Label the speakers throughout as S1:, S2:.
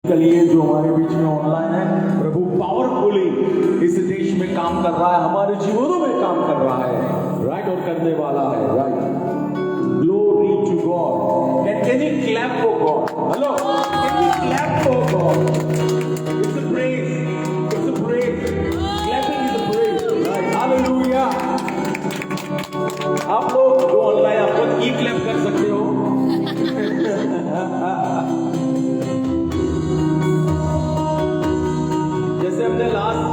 S1: लिए जो हमारे बीच में ऑनलाइन है, प्रभु पावरफुली इस देश में काम कर रहा है, हमारे जीवनों में काम कर रहा है, राइट, और करने वाला है, right. Glory to God. Can you clap for God? Hello, can you clap for God? It's a praise, it's a praise, clapping is a praise, right, hallelujah. आप लोग जो ऑनलाइन आप लोग ई क्लैप कर सकते हो। जैसे हमने लास्ट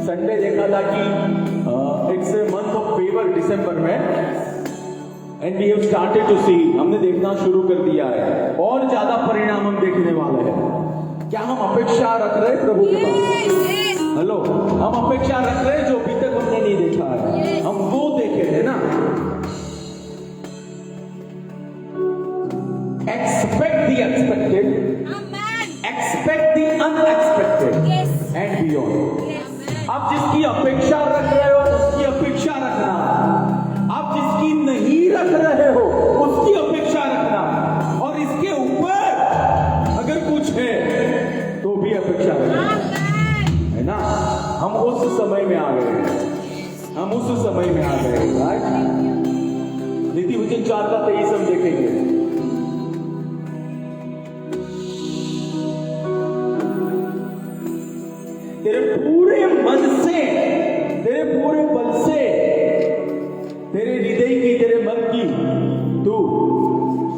S1: संडे देखा था कि it's a month of favour December में, and we have started to see, हमने देखना शुरू कर दिया है और ज्यादा परिणाम हम देखने वाले हैं। क्या हम अपेक्षा रख रहे हैं प्रभु के पास? हेलो, हम अपेक्षा रख रहे हैं जो अभी तक हमने नहीं देखा है, हम वो देखे है ना। Expect the expected, expect the unexpected, yes, and beyond. Yes. आप जिसकी अपेक्षा रख रहे हो उसकी अपेक्षा रखना, आप जिसकी नहीं रख रहे हो उसकी अपेक्षा रखना, और इसके ऊपर अगर कुछ है तो भी अपेक्षा रखना, है ना। हम उस समय में आ गए, हम उस समय में आ गए, राइट। नीति वचन 4:23 हम देखेंगे। तेरे पूरे मन से, तेरे पूरे बल से, तेरे हृदय की, तेरे मन की तू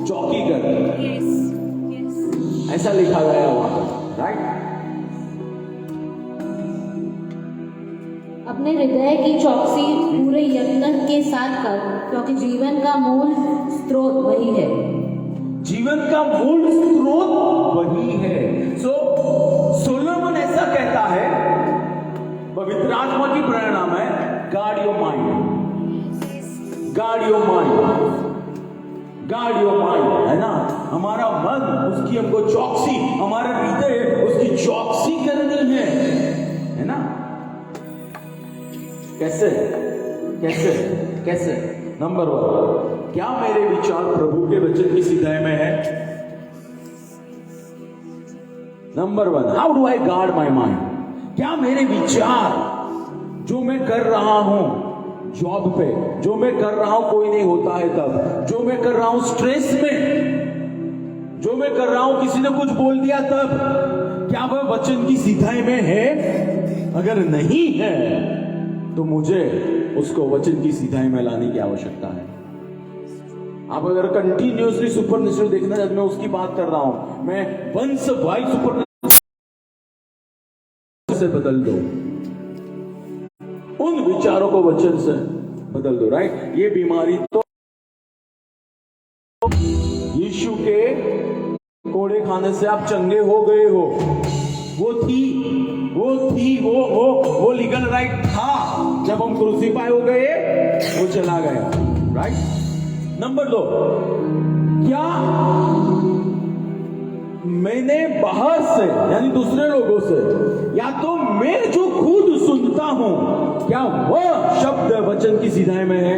S1: चौकी कर, yes, yes. ऐसा लिखा गया वहां पर, राइट।
S2: अपने हृदय की चौकसी पूरे यत्न के साथ कर, क्योंकि जीवन का मूल स्रोत वही है।
S1: जीवन का मूल स्रोत वही है। सोलोमन ऐसा कहता है, पवित्र आत्मा की प्रेरणा में, guard your mind, guard your mind, guard your mind, है ना। हमारा मन, उसकी हमको चौकसी, हमारा हृदय उसकी चौकसी करनी है ना। कैसे कैसे कैसे? नंबर 1, क्या मेरे विचार प्रभु के वचन की सिधाई में है? Number 1, how do I guard my mind? क्या मेरे विचार, जो मैं कर रहा हूं जॉब पे, जो मैं कर रहा हूं कोई नहीं होता है तब, जो मैं कर रहा हूं स्ट्रेस में, जो मैं कर रहा हूं किसी ने कुछ बोल दिया तब, क्या वह वचन की सिधाई में है? अगर नहीं है तो मुझे उसको वचन की सिधाई में लाने की आवश्यकता है। आप अगर कंटिन्यूअसली सुपरनेचुरल देखना चाहते, मैं उसकी बात कर रहा हूं, मैं वंस वाइड सुपरनेचुरल से बदल दो, उन विचारों को वचन से बदल दो, राइट। ये बीमारी तो यीशु के कोड़े खाने से आप चंगे हो गए हो, वो लीगल राइट था, जब हम क्रूसीफाई हो गए वो चला गया, राइट। नंबर 2, क्या मैंने बाहर से, यानी दूसरे लोगों से, या तो मैं जो खुद सुनता हूं, क्या वह शब्द वचन की सिधाई में है?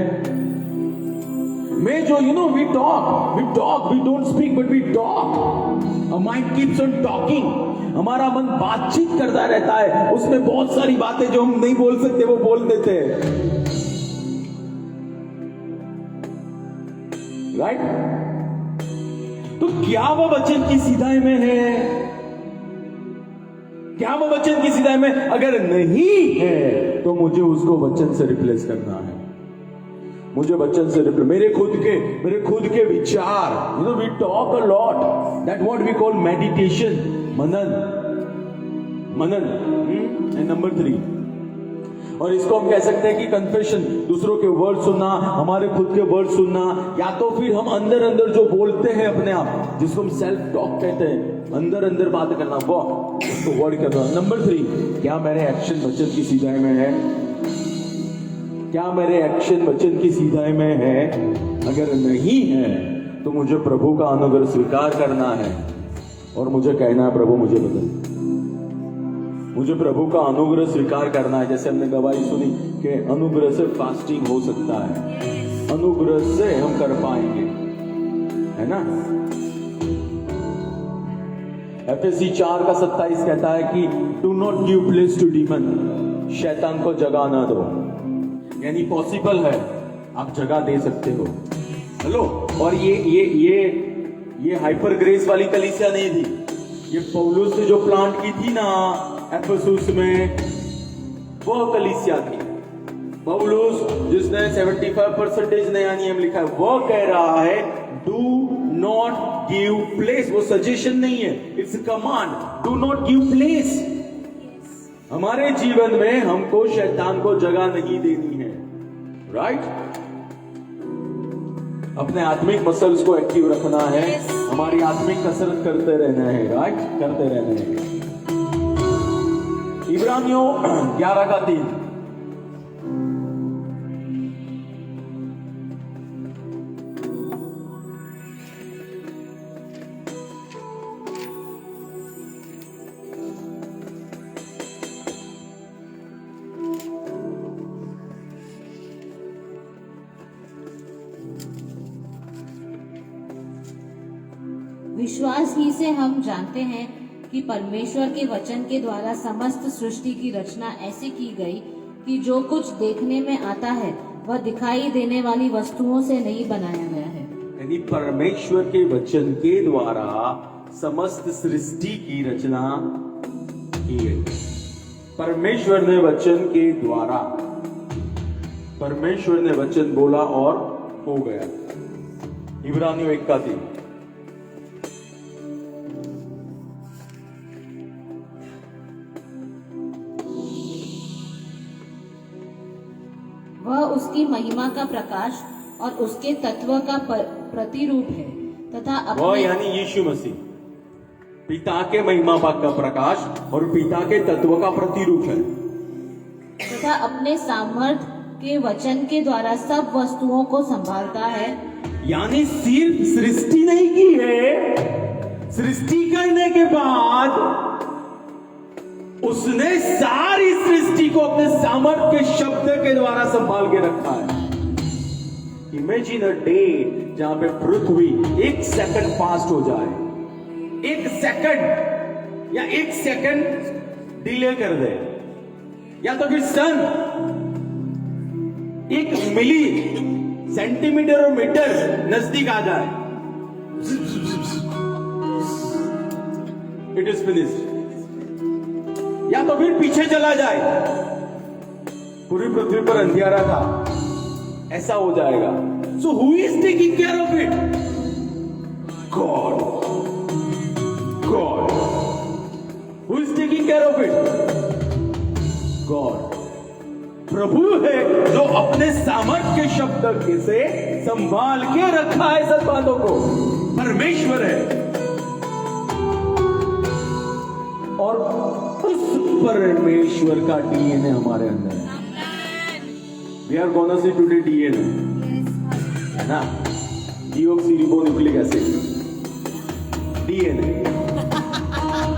S1: मैं जो, we talk, we don't speak but we talk, mind keeps on talking, हमारा मन बातचीत करता रहता है, उसमें बहुत सारी बातें जो हम नहीं बोल सकते वो बोल देते हैं, राइट। तो क्या वो वचन की सिधाई में है? क्या वो वचन की सिधाई में? अगर नहीं है तो मुझे उसको वचन से रिप्लेस करना है, मुझे वचन से रिप्लेस, मेरे खुद के विचार, we talk a lot, that what we call meditation, मनन। एंड नंबर 3, और इसको हम कह सकते हैं कि कन्फेशन, दूसरों के वर्ड सुनना, हमारे खुद के वर्ड सुनना, या तो फिर हम अंदर जो बोलते हैं अपने आप, जिसको हम सेल्फ टॉक कहते हैं, अंदर बात करना, वो उसको वर्ड करना। नंबर 3, क्या मेरे एक्शन वचन की सिधाई में है? क्या मेरे एक्शन वचन की सिधाई में है? अगर नहीं है तो मुझे प्रभु का अनुग्रह स्वीकार करना है और मुझे कहना है, प्रभु मुझे बदल, मुझे प्रभु का अनुग्रह स्वीकार करना है। जैसे हमने गवाही सुनी कि अनुग्रह से फास्टिंग हो सकता है, अनुग्रह से हम कर पाएंगे, है ना। एफएससी 4:27 कहता है कि do not give place to demon, शैतान को जगह ना दो। यानी पॉसिबल है, आप जगह दे सकते हो। हेलो, और ये हाइपर ग्रेस वाली कलीसिया नहीं थी, ये पौलुस ने जो प्लांट की थी ना एफेसुस में, वह कलीसिया थी। पौलुस जिसने 75% नया नियम लिखा है, वह कह रहा है डू नॉट गिव प्लेस। वो सजेशन नहीं है, it's command, do not give place. हमारे जीवन में हमको शैतान को जगह नहीं देनी है, राइट? अपने आत्मिक मसल्स को एक्टिव रखना है, हमारी आत्मिक कसरत करते रहना है, राइट? करते रहना है। इब्रानियों 11:3,
S2: विश्वास ही से हम जानते हैं कि परमेश्वर के वचन के द्वारा समस्त सृष्टि की रचना ऐसे की गई कि जो कुछ देखने में आता है वह दिखाई देने वाली वस्तुओं से नहीं बनाया गया है।
S1: यानी परमेश्वर के वचन के द्वारा समस्त सृष्टि की रचना की गई। परमेश्वर ने वचन के द्वारा, परमेश्वर ने वचन बोला और हो गया। इब्रानियों 1:3,
S2: वह उसकी महिमा का प्रकाश और उसके तत्व का प्रतिरूप है तथा
S1: वह
S2: अपने
S1: यानी यीशु मसीह पिता के महिमा का प्रकाश और पिता के तत्व का प्रतिरूप है,
S2: तथा अपने सामर्थ्य के वचन के द्वारा सब वस्तुओं को संभालता है।
S1: यानी सिर्फ सृष्टि नहीं की है, सृष्टि करने के बाद उसने सारी सृष्टि को अपने सामर्थ्य के शब्द के द्वारा संभाल के रखा है। इमेजिन अ डे जहां पे पृथ्वी 1 सेकंड फास्ट हो जाए, 1 सेकंड या 1 सेकंड डिले कर दे, या तो फिर सन 1 मिली सेंटीमीटर और मीटर नजदीक आ जाए, इट इज फिनिश्ड। या तो फिर पीछे चला जाए, पूरी पृथ्वी पर अंधियारा था, ऐसा हो जाएगा। So who is taking care of it? God. God. Who is taking care of it? God. प्रभु है जो अपने सामर्थ्य के शब्द से संभाल के रखा है सब बातों को। परमेश्वर है, और उस परमेश्वर का डीएनए हमारे अंदर है। We are gonna see today DNA, है ना? Deoxyribonucleic acid, DNA,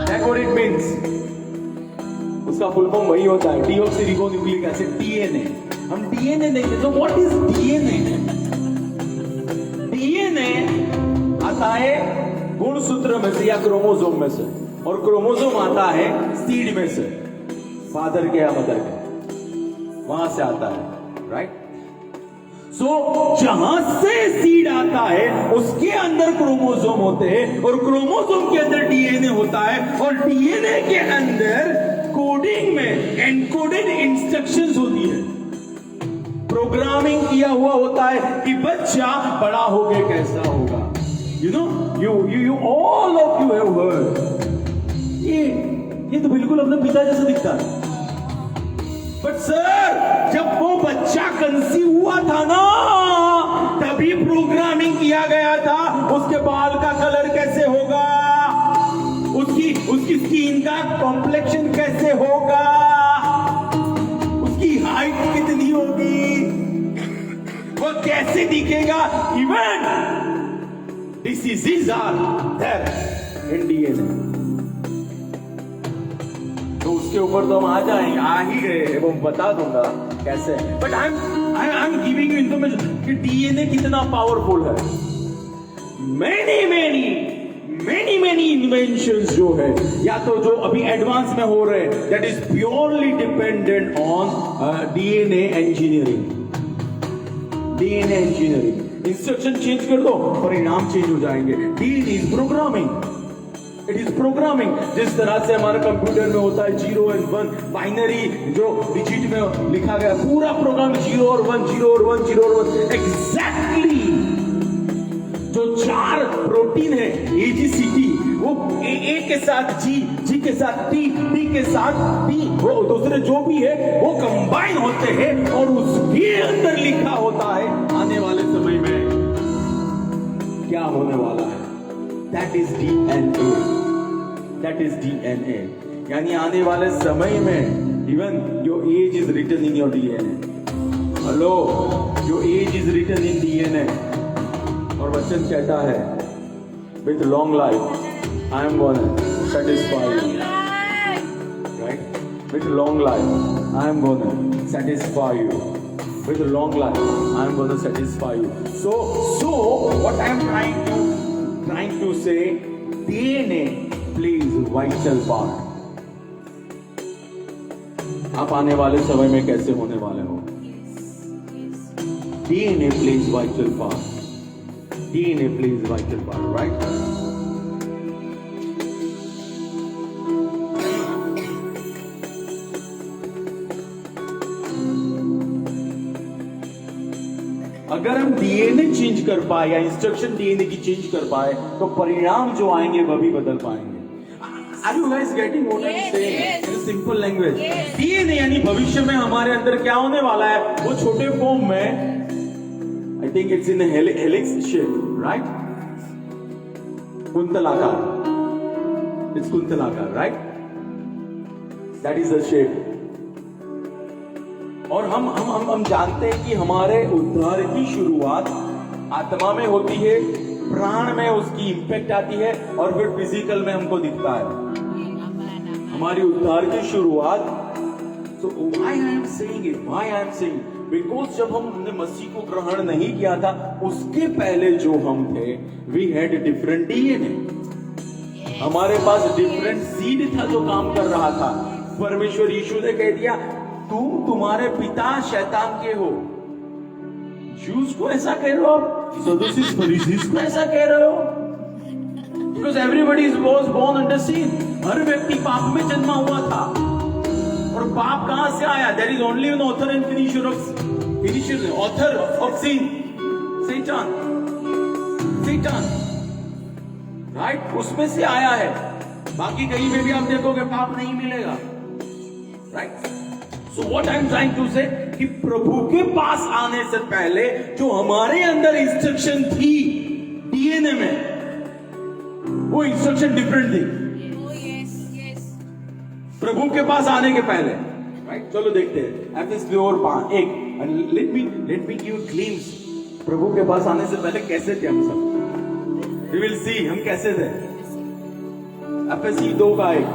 S1: that what it means. उसका फुल फॉर्म वही होता है, डीऑक्सीरिबोन्यूक्लिक एसिड, डीएनए। हम डीएनए देखते तो व्हाट इज डीएनए? डीएनए आता है गुणसूत्र में से या क्रोमोसोम में से, और क्रोमोसोम आता है सीड में से, फादर के या मदर के, वहां से आता है, राइट? सो जहां से सीड आता है उसके अंदर क्रोमोसोम होते हैं, और क्रोमोसोम के अंदर डीएनए होता है, और डीएनए के अंदर कोडिंग में एनकोडेड इंस्ट्रक्शंस होती है, प्रोग्रामिंग किया हुआ होता है कि बच्चा बड़ा होके कैसा होगा। You know, you all of you have heard, ये तो बिल्कुल अपने पिता जैसा दिखता है। बट सर, जब वो बच्चा कंसीव हुआ था ना, तभी प्रोग्रामिंग किया गया था उसके बाल का कलर कैसे होगा, उसकी स्किन का कॉम्प्लेक्शन कैसे होगा, उसकी हाइट कितनी होगी, वो कैसे दिखेगा। Even diseases are there in DNA. तो उसके ऊपर तो हम आ ही गए, वो बता दूंगा कैसे। But I am giving you information कि डीएनए कितना पावरफुल है। मेनी इन्वेंशंस जो है, या तो जो अभी एडवांस में हो रहे हैं, that is purely dependent on DNA engineering. DNA engineering, instruction change कर दो, परिणाम चेंज हो जाएंगे। DNA is programming, it is programming. जिस तरह से हमारे कंप्यूटर में होता है 0 और 1 बाइनरी जो डिजिट में लिखा गया, पूरा प्रोग्राम 0 और 1, 0 और 1, 0 और 1, एग्जैक्टली। जो 4 प्रोटीन है AGCT, वो ए के साथ जी के साथ टी के साथ टी, वो दूसरे जो भी है वो कंबाइन होते हैं और उसके अंदर लिखा होता है आने वाले समय में क्या होने वाला है। That is DNA, that is DNA। यानी आने वाले समय में even your age is written in your DNA। Hello, your age is written in DNA। और वचन कहता है, with long life I am gonna satisfy you, right? With long life I am gonna satisfy you, with long life I am gonna satisfy you. So what I am trying to say, DNA plays vital part। आप आने वाले समय में कैसे होने वाले हो? DNA plays vital part। DNA plays vital part, right? अगर हम डीएनए चेंज कर पाए या इंस्ट्रक्शन डीएनए की चेंज कर पाए तो परिणाम जो आएंगे वह भी बदल पाएंगे। Are you guys getting what I'm saying in simple language? DNA यानी भविष्य में हमारे अंदर क्या होने वाला है, वो छोटे फॉर्म में, I think it's in a helix shape, right? कुंतलाकार, it's कुंतलाकार, right? That is the shape। और हम जानते हैं कि हमारे उद्धार की शुरुआत आत्मा में होती है, प्राण में उसकी इंपैक्ट आती है और फिर फिजिकल में हमको दिखता है हमारी उद्धार की शुरुआत। So why I am saying it? Why I am saying? Because जब हमने मसीह को ग्रहण नहीं किया था, उसके पहले जो हम थे, we had a different DNA। हमारे पास डिफरेंट सीड था जो काम कर रहा था। परमेश्वर यीशु ने कह दिया, तुम तुम्हारे पिता शैतान के हो। जूस को ऐसा कह रहे हो, सदूसीस फरीसीस को ऐसा कह रहे हो, because everybody was born under sin. हर व्यक्ति पाप में जन्मा हुआ था। और पाप कहां से आया? There is only one author and finisher of sin, सैतान, राइट? उसमें से आया है। बाकी कहीं पे भी आप देखोगे पाप नहीं मिलेगा, right? So what I'm trying to say कि प्रभु के पास आने से पहले जो हमारे अंदर इंस्ट्रक्शन थी डीएनए में, वो इंस्ट्रक्शन डिफरेंट थी प्रभु के पास आने के पहले, राइट? चलो देखते हैं FSC 5:1। Let me give glimpse. प्रभु के पास आने से पहले कैसे थे हम सब? We will see हम कैसे थे। एफएससी 2:1।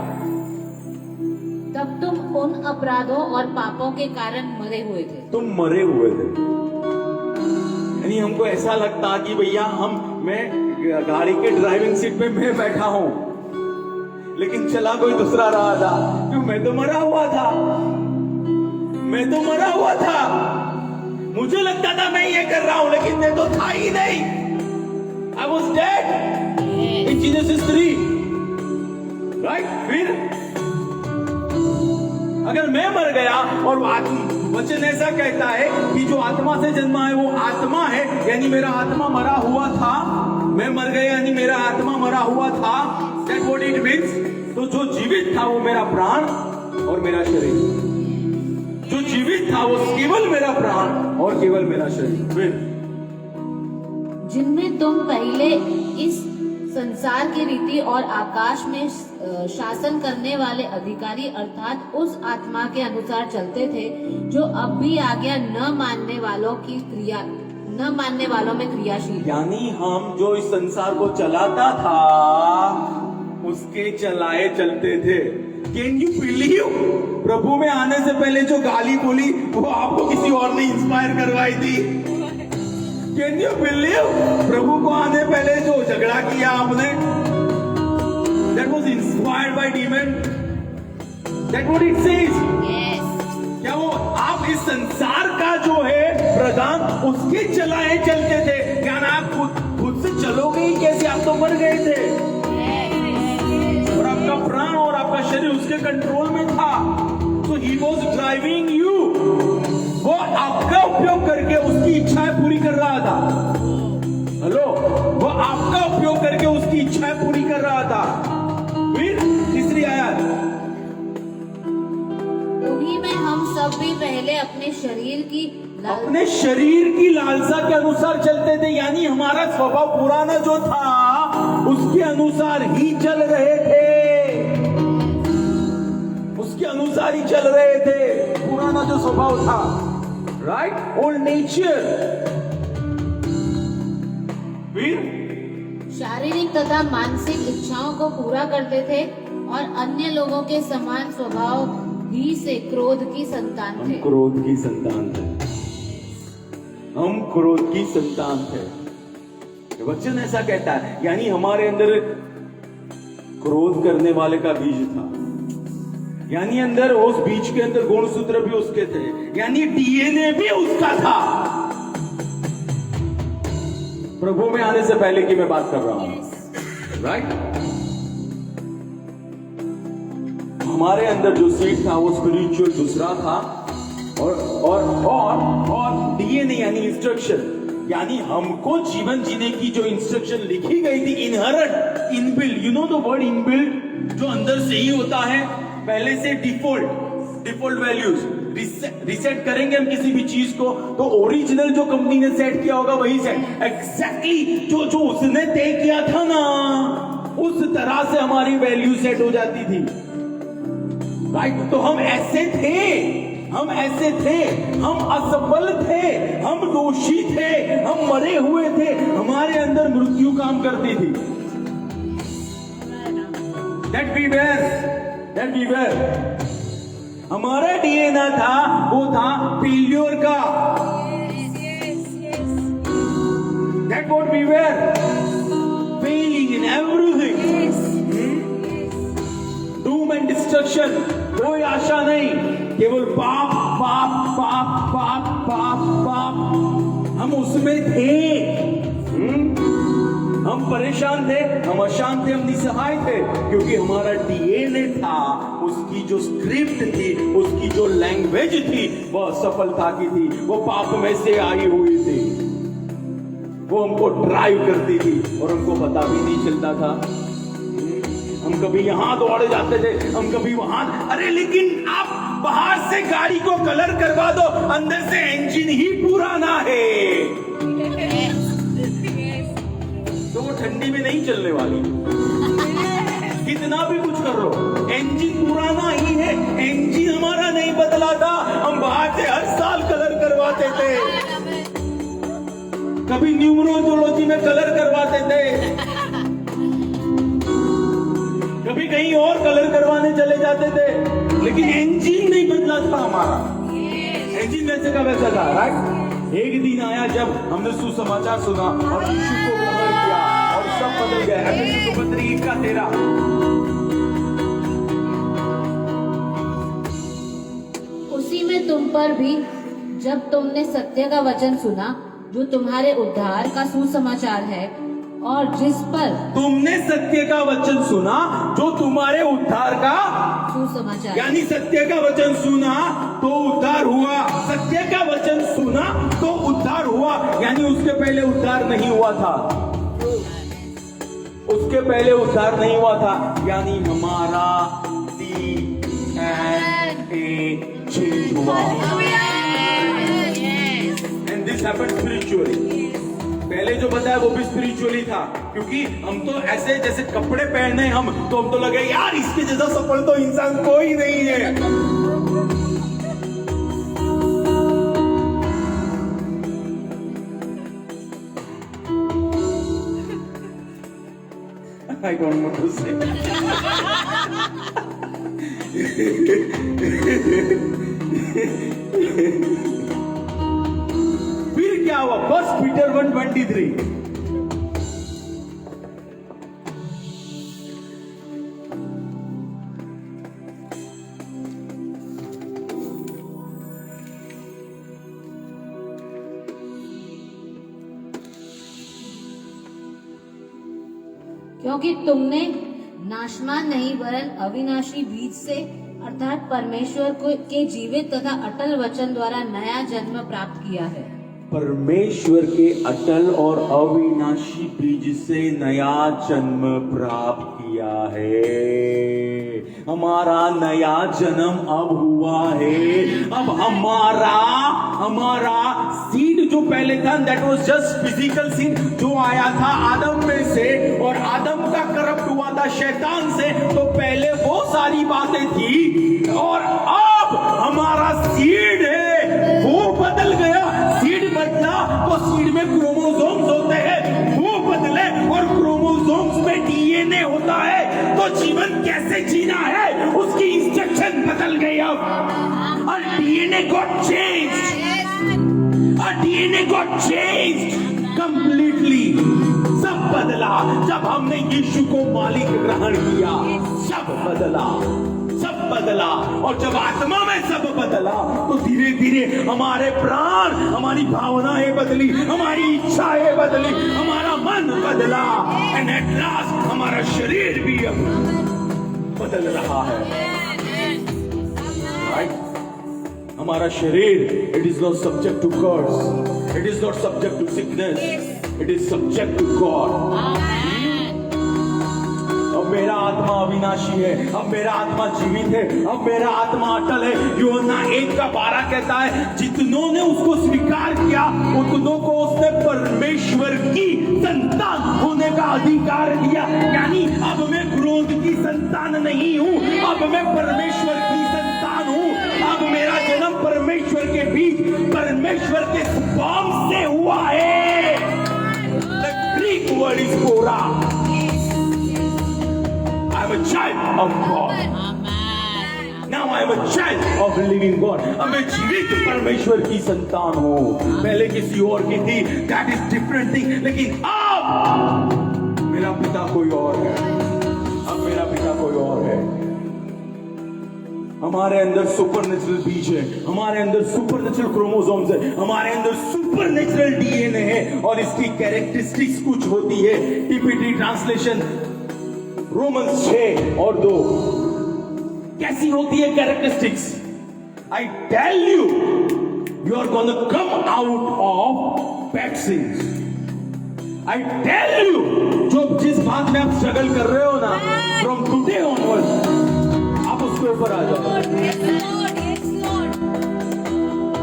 S2: तब तुम उन अपराधों और पापों के कारण मरे हुए थे।
S1: तुम मरे हुए थे, यानी हमको ऐसा लगता कि भैया मैं गाड़ी के ड्राइविंग सीट पे मैं बैठा हूं, लेकिन चला कोई दूसरा रहा था, क्यों? मैं तो मरा हुआ था। मुझे लगता था मैं ये कर रहा हूं, लेकिन मैं तो था ही नहीं। I was dead in Genesis 3, right? फिर अगर मैं मर गया, और वचन ऐसा कहता है कि जो आत्मा से जन्मा है वो आत्मा है, यानी मेरा आत्मा मरा हुआ था। मैं मर गया यानी मेरा आत्मा मरा हुआ था। That's what it means। तो जो जीवित था वो मेरा प्राण और मेरा शरीर। जो जीवित था वो केवल मेरा प्राण और केवल मेरा शरीर।
S2: जिनमें तुम पहले इस संसार की रीति और आकाश में शासन करने वाले अधिकारी अर्थात उस आत्मा के अनुसार चलते थे, जो अब भी आज्ञा न मानने वालों में क्रियाशील। यानी
S1: हम जो इस संसार को चलाता था उसके चलाए चलते थे। Can you believe? प्रभु में आने से पहले जो गाली बोली वो आपको किसी और ने इंस्पायर करवाई थी। Can you believe? प्रभु को आने पहले जो झगड़ा किया आपने, my demon, that what it says.
S2: Yes.
S1: क्या वो आप इस संसार का जो है प्रधान उसके चलाए चलते थे, क्या ना आप खुद से चलोगे ही कैसे, आप तो मर गए थे और आपका प्राण और आपका शरीर उसके कंट्रोल में था। तो ही वॉज ड्राइविंग यू, वो आपका उपयोग करके उसकी इच्छाएं पूरी कर रहा था। हेलो, वो आपका उपयोग करके उसकी इच्छाएं पूरी कर रहा था। फिर तीसरी आयत,
S2: उन्हीं में हम सब भी पहले अपने शरीर की
S1: लालसा के अनुसार चलते थे, यानी हमारा स्वभाव पुराना जो था उसके अनुसार ही चल रहे थे, उसके अनुसार ही चल रहे थे, पुराना जो स्वभाव था, राइट, ओल्ड नेचर। फिर
S2: शारीरिक तथा मानसिक इच्छाओं को पूरा करते थे और अन्य लोगों के समान स्वभाव ही से क्रोध की संतान
S1: हम
S2: थे।
S1: क्रोध की संतान थे, हम क्रोध की संतान थे। वचन ऐसा कहता है, यानी हमारे अंदर क्रोध करने वाले का बीज था, यानी अंदर उस बीज के अंदर गुणसूत्र भी उसके थे, यानी डीएनए भी उसका था। प्रभु में आने से पहले की मैं बात कर रहा हूं, राइट। हमारे अंदर जो सीड था वो स्पिरिचुअल दूसरा था, और डीएनए यानी इंस्ट्रक्शन, यानी हमको जीवन जीने की जो इंस्ट्रक्शन लिखी गई थी, inherent, inbuilt, you know the word inbuilt, जो अंदर से ही होता है, पहले से डिफॉल्ट वैल्यूज रिसेट करेंगे हम किसी भी चीज को, तो ओरिजिनल जो कंपनी ने सेट किया होगा वही सेट, एग्जैक्टली जो उसने तय किया था ना, उस तरह से हमारी वैल्यू सेट हो जाती थी, राइट। तो हम ऐसे थे, हम असफल थे, हम दोषी थे, हम मरे हुए थे, हमारे अंदर मृत्यु काम करती थी। That we were, हमारा डीएनए था, वो था फेल्योर का। That what we were, failing in everything, doom and destruction, कोई आशा नहीं, केवल पाप पाप पाप पाप पाप पाप, हम उसमें थे। हम परेशान थे, हम अशांत थे, हम निसहाय थे, क्योंकि हमारा डीएनए था, उसकी जो स्क्रिप्ट थी, उसकी जो लैंग्वेज थी, वो असफलता की थी, वो पाप में से आई हुई थी, वो हमको ड्राइव करती थी और हमको पता भी नहीं चलता था। हम कभी यहां दौड़े जाते थे, हम कभी वहां, अरे लेकिन आप बाहर से गाड़ी को कलर करवा दो, अंदर से इंजन ही पुराना है, तो वो ठंडी में नहीं चलने वाली। कितना भी कुछ कर लो, इंजन पुराना ही है, इंजन हमारा नहीं बदला था। हम बाहर से हर साल कलर करवाते थे, कभी न्यूमरोलॉजी में कलर करवाते थे, कभी कहीं और कलर करवाने चले जाते थे, लेकिन इंजन नहीं बदला था हमारा। इंजन वैसे का वैसा था, राइट। एक दिन आया जब हमने सुसमाचार सुना और यीशु को ग्रहण किया और सब बदल गया। एफएससी 2:13
S2: उसी में तुम पर भी, जब तुमने सत्य का वचन सुना, जो तुम्हारे उद्धार का सुसमाचार है, और जिस पर
S1: तुमने सत्य का वचन सुना, जो तुम्हारे उद्धार का
S2: सुसमाचार,
S1: यानी सत्य का वचन सुना तो उद्धार हुआ, सत्य का वचन सुना तो उद्धार हुआ, यानी उसके पहले उद्धार नहीं हुआ था, उसके पहले उद्धार नहीं हुआ था, यानी हमारा डीएनए चेंज हुआ। And this happened spiritually. पहले जो बताया वो भी स्पिरिचुअली था, क्योंकि हम तो ऐसे जैसे कपड़े पहने हम तो लगे यार इसके जैसा सफल तो इंसान कोई नहीं है। I don't know to say. फिर क्या हुआ? 1 Peter 1:23 1
S2: क्योंकि तुमने नाशवान नहीं वरन अविनाशी बीज से अर्थात परमेश्वर के जीवित तथा अटल वचन द्वारा नया जन्म प्राप्त किया है।
S1: परमेश्वर के अटल और अविनाशी बीज से नया जन्म प्राप्त किया है। हमारा नया जन्म अब हुआ है। अब हमारा सीड जो पहले था, that was just physical seed जो आया था आदम में से, और आदम का करप्ट हुआ था शैतान से, तो पहले वो सारी बातें थी, और अब हमारा सीड है वो बदल गया। सीड बदला तो सीड में क्रोमोसोम्स होते हैं, वो बदले और क्रोमोसोम्स में डीएनए होता है, तो जीवन कैसे जीना है उसकी इंस्ट्रक्शन बदल गई। अब और DNA got changed, DNA got changed completely. सब बदला जब हमने यीशु को मालिक ग्रहण किया। सब बदला, सब बदला, और जब आत्मा में सब बदला तो धीरे धीरे हमारे प्राण, हमारी भावनाएं बदली, हमारी इच्छाएं बदली, हमारा मन बदला, एंड एट लास्ट हमारा शरीर भी अब बदल रहा है। राइट? हमारा शरीर, it is not subject to curse, it is not subject to sickness, it is subject to God. अब मेरा आत्मा अविनाशी है, अब मेरा आत्मा जीवित है, अब मेरा आत्मा अटल है। यूहन्ना 1:12 कहता है, जितनों ने उसको स्वीकार किया उतनों को उसने परमेश्वर की संतान होने का अधिकार दिया। यानी अब मैं क्रोध की संतान नहीं हूं, अब मैं परमेश्वर की संतान हूं। अब मेरा जन्म परमेश्वर के बीच, परमेश्वर के स्पर्म से हुआ है। The Greek word is pora. I'm a child of God. Now I'm a child of living God. अब मैं जीवित परमेश्वर की संतान हूँ। पहले किसी और की थी, that is different thing. लेकिन अब मेरा पिता कोई और है। अब मेरा पिता कोई और है। हमारे अंदर सुपरनेचुरल बीज है, हमारे अंदर सुपरनेचुरल क्रोमोसोम्स है, हमारे अंदर सुपरनेचुरल डीएनए है, और इसकी कैरेक्टरिस्टिक्स कुछ होती है। टीपीटी ट्रांसलेशन रोमन्स 6:2 कैसी होती है characteristics? I tell you, you are gonna come out of bad sins. I tell you, जो जिस बात में आप स्ट्रगल कर रहे हो ना, फ्रॉम टुडे ऑनवर्ड आप उसके ऊपर आ जाओ।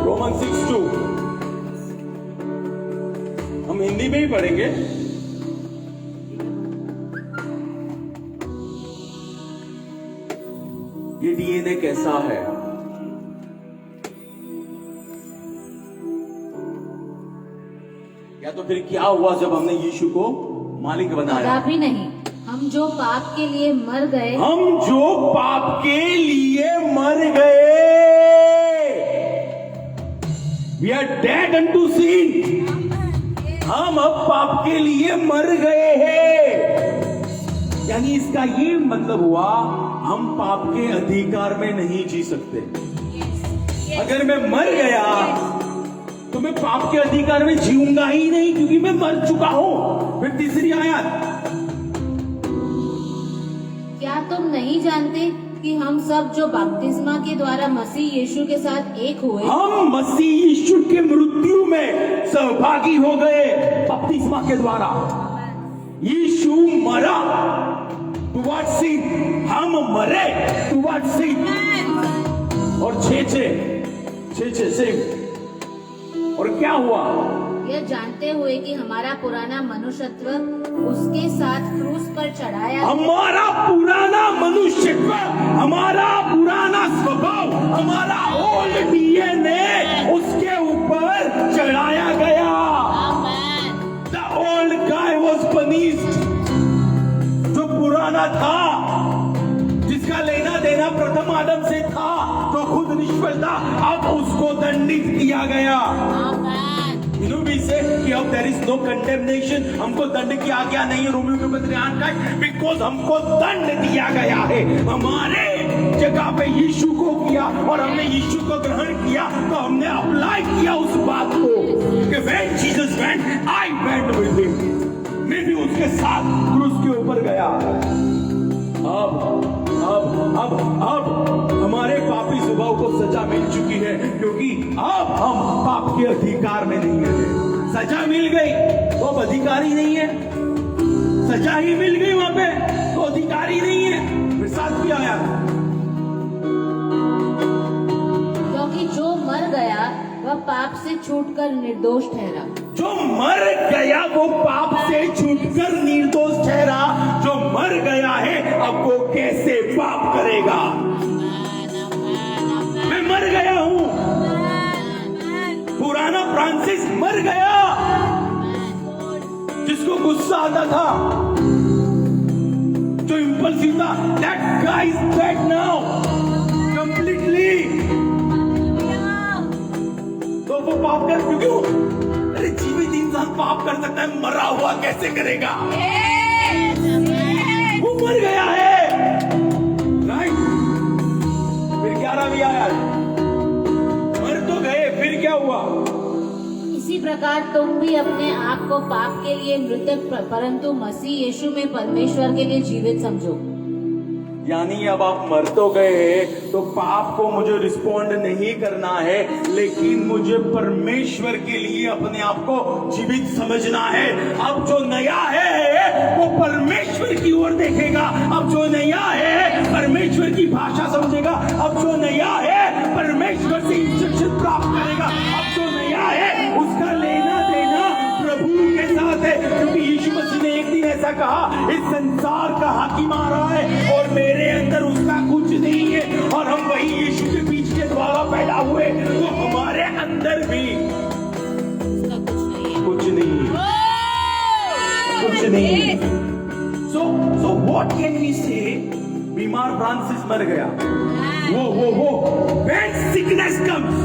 S1: रोमन 6:2 हम हिंदी में ही पढ़ेंगे। ये डीएनए कैसा है? या तो फिर क्या हुआ जब हमने यीशु को मालिक बनाया?
S2: कदापि नहीं। हम जो पाप के लिए मर गए,
S1: हम जो पाप के लिए मर गए, we are dead unto sin. हम अब पाप के लिए मर गए हैं। यानी इसका ये मतलब हुआ, हम पाप के अधिकार में नहीं जी सकते। अगर मैं मर गया तो मैं पाप के अधिकार में जीऊंगा ही नहीं, क्योंकि मैं मर चुका हूं। फिर तीसरी आयत,
S2: क्या तुम नहीं जानते कि हम सब जो बपतिस्मा के द्वारा मसीह यीशु के साथ एक हुए,
S1: हम मसीह यीशु के मृत्यु में सहभागी हो गए बपतिस्मा के द्वारा। यीशु मरा टुवर्ड्स सिन, हम मरे टुवर्ड्स सिन। और 6:6 सेम। और क्या हुआ?
S2: यह जानते हुए कि हमारा पुराना मनुष्यत्व उसके साथ क्रूस पर चढ़ाया,
S1: हमारा पुराना मनुष्यत्व, हमारा पुराना स्वभाव, हमारा ओल्ड डीएनए उसके ऊपर चढ़ाया गया। The old guy was punished. जो पुराना था, जिसका लेना देना प्रथम आदम से था, तो खुद निष्फल था, अब उसको दंडित किया गया। कि अब there is no condemnation, हमको दंड की आज्ञा नहीं है। रोमियो के पत्र 8 बिकॉज हमको दंड दिया गया है। हमारे जगह पे यीशु को किया, और हमने यीशु को ग्रहण किया, तो हमने अप्लाई किया उस बात को कि when Jesus went, I went with him. मैं भी उसके साथ क्रूस के ऊपर गया। अब हमारे पापी स्वभाव को सजा मिल चुकी है, क्योंकि अब हम पाप के अधिकार में नहीं है। सजा मिल गई तो अब अधिकारी नहीं है, सजा ही मिल गई वहां पे तो अधिकारी नहीं है। फिर साथ भी आया,
S2: क्योंकि जो मर गया वह पाप से छूटकर निर्दोष ठहरा।
S1: जो मर गया वो पाप से छूटकर निर्दोष ठहरा। जो मर गया है अब वो कैसे पाप करेगा? मैं मर गया हूं, पुराना फ्रांसिस मर गया, जिसको गुस्सा आता था, जो इंपल्सिव था, that guy is dead now completely। तो वो पाप कर, क्योंकि अरे जीवित इंसान पाप कर सकता है, मरा हुआ कैसे करेगा? वो मर गया है, राइट? फिर 11वीं आयत, मर तो गए, फिर क्या हुआ?
S2: इसी प्रकार तुम भी अपने आप को पाप के लिए मृतक परंतु मसीह यीशु में परमेश्वर के लिए जीवित समझो।
S1: यानी अब आप मर तो गए तो पाप को मुझे रिस्पॉन्ड नहीं करना है, लेकिन मुझे परमेश्वर के लिए अपने आप को जीवित समझना है। अब जो नया है वो परमेश्वर की ओर देखेगा, अब जो नया है परमेश्वर की भाषा समझेगा, अब जो नया है परमेश्वर से इंस्ट्रक्शन प्राप्त करेगा, अब जो नया है उसका लेना देना प्रभु के साथ है। क्योंकि यीशु मसीह ने एक दिन ऐसा कहा, इस संसार का हाकिम आ रहा है और मेरे अंदर उसका कुछ नहीं है, और हम वही यीशु के बीच के द्वारा पैदा हुए, तो हमारे अंदर भी कुछ नहीं। So what can we say? बीमार फ्रांसिस मर गया। वो when sickness comes,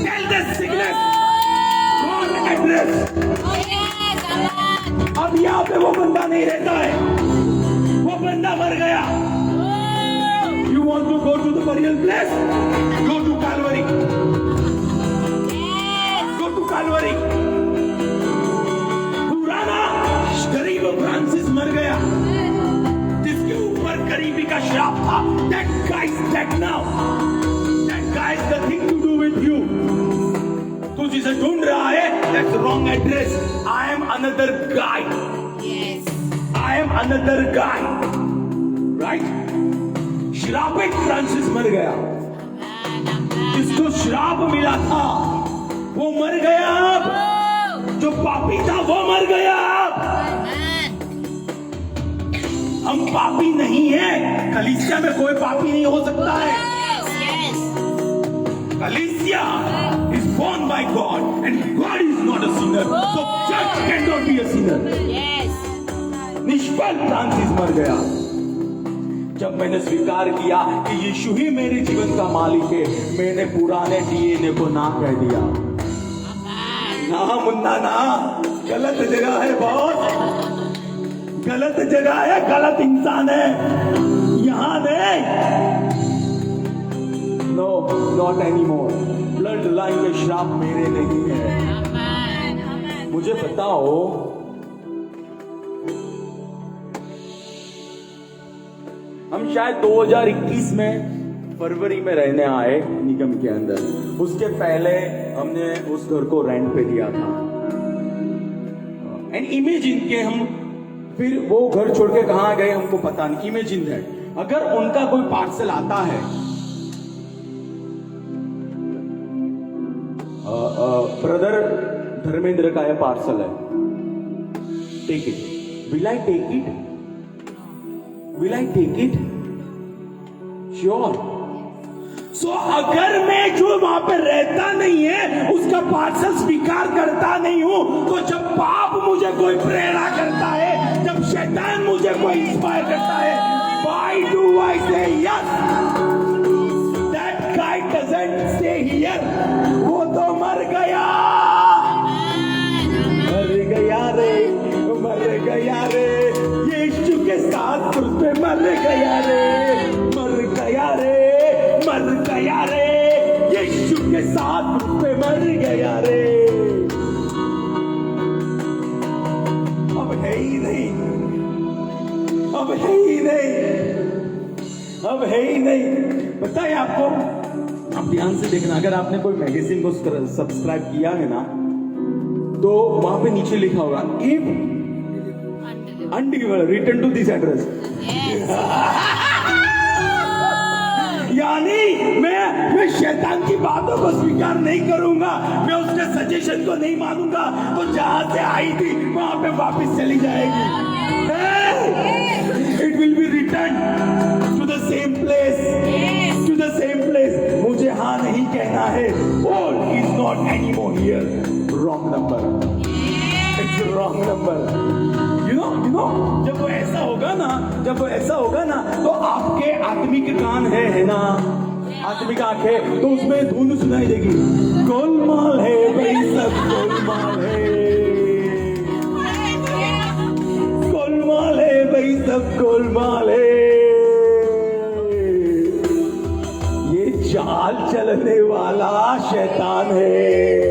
S1: tell the sickness wrong address। अब यहाँ पे वो बंदा नहीं रहता है, वो बंदा मर गया। You want to go to the burial place? Go to Calvary। Go to Calvary। पुराना गरीब फ्रांसिस मर गया, जिसके ऊपर गरीबी का श्राप था। That guy is dead now। That guy has nothing to do with you। तू जिसे ढूंढ रहा है, that's wrong address। I am another guy। I am another guy। Right? श्रापित फ्रांसिस मर गया, जिसको श्राप मिला था वो मर गया। अब जो पापी था वो मर गया। अब हम पापी नहीं हैं, कलीसिया में कोई पापी नहीं हो सकता है। कलीसिया is born by God and God is not a sinner, so church cannot be a sinner। निष्फल फ्रांसिस मर गया। जब मैंने स्वीकार किया कि यीशु ही मेरे जीवन का मालिक है, मैंने पुराने डीएनए को ना कह दिया। ना मुन्ना ना, गलत जगह है, बहुत गलत जगह है, गलत इंसान है, यहाँ नहीं। No, not any more. Blood line के श्राप मेरे नहीं है। मुझे बताओ, हम शायद 2021 में फरवरी में रहने आए निगम के अंदर। उसके पहले हमने उस घर को रेंट पे दिया था। एंड इमेजिन के हम फिर वो घर छोड़ के कहां गए हमको पता नहीं। इमेजिन दैट अगर उनका कोई पार्सल आता है, ब्रदर धर्मेंद्र का यह पार्सल है, take it. Will I take it? Will I take it? Sure। So अगर मैं जो वहां पे रहता नहीं है उसका पार्सल स्वीकार करता नहीं हूं, तो जब पाप मुझे कोई प्रेरणा करता है, जब शैतान मुझे कोई इंस्पायर करता है, why do I say yes? That guy doesn't stay here। वो तो मर गया, मर गया रे, मर गया रे, यीशु के साथ क्रूस पे मर गया रे, मर गया रे, मर गया रे, यीशु के साथ क्रूस पे मर गया रे। अब है ही नहीं। पता है आपको, आप ध्यान से देखना, अगर आपने कोई मैगजीन को सब्सक्राइब किया है ना, तो वहां पे नीचे लिखा होगा if undelivered return to this address. यानी मैं शैतान की बातों को स्वीकार नहीं करूंगा, मैं उसके सजेशन को नहीं मानूंगा, तो जहां से आई थी वहां पे वापस चली जाएगी। It will be return to the same place, to the same place. मुझे हाँ नहीं कहना है। और is not any more here. Wrong number, it's wrong number. You know जब वो ऐसा होगा ना, जब वो ऐसा होगा ना, तो आपके आत्मिक कान है ना, आत्मिक आंख है, तो उसमें धुन सुनाई देगी, गोलमाल है भाई सब गोलमाल है, गोलमाल है भाई सब गोलमाल है। ये चाल चलने वाला शैतान है।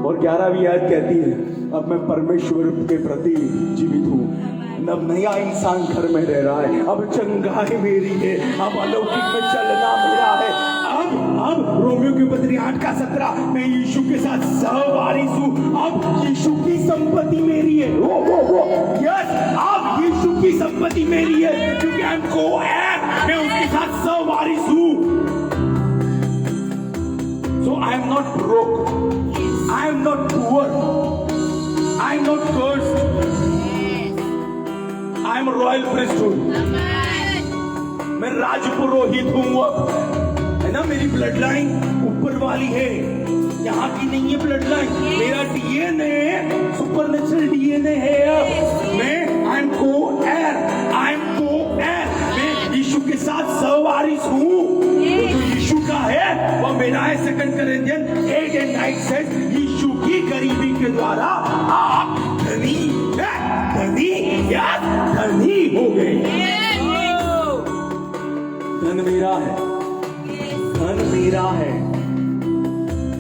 S1: और 11वीं आयत कहती है, अब मैं परमेश्वर के प्रति जीवित हूँ। अब नया इंसान घर में रह रहा है, अब चंगाई मेरी है, अब अलौकिक में चलना मेरा है। अब रोमियो की पत्री 8:17, मैं यीशु के साथ सहवारिस हूँ। अब यीशु की संपत्ति मेरी है। यस, अब यीशु की संपत्ति मेरी है, क्योंकि आई एम को-हेयर, मैं उसके साथ सहवारिस हूँ। So I am not broke, I am not poor, I am not cursed, I am a royal priesthood. मैं राजपुरोहित हूँ अब, है ना। मेरी ब्लड लाइन ऊपर वाली है, यहाँ की नहीं है ब्लड लाइन। मेरा डीएनए सुपरनेचुरल डीएनए है। अब मैं आई एम को-हेयर, आई एम को-हेयर, मैं यीशु के साथ सहवारिस हूँ। तो जो यीशु का है वो मेरा है। 2 Corinthians 8:9 से यीशु की गरीबी के द्वारा आप धनी हो गए। धन मेरा है, धन मेरा है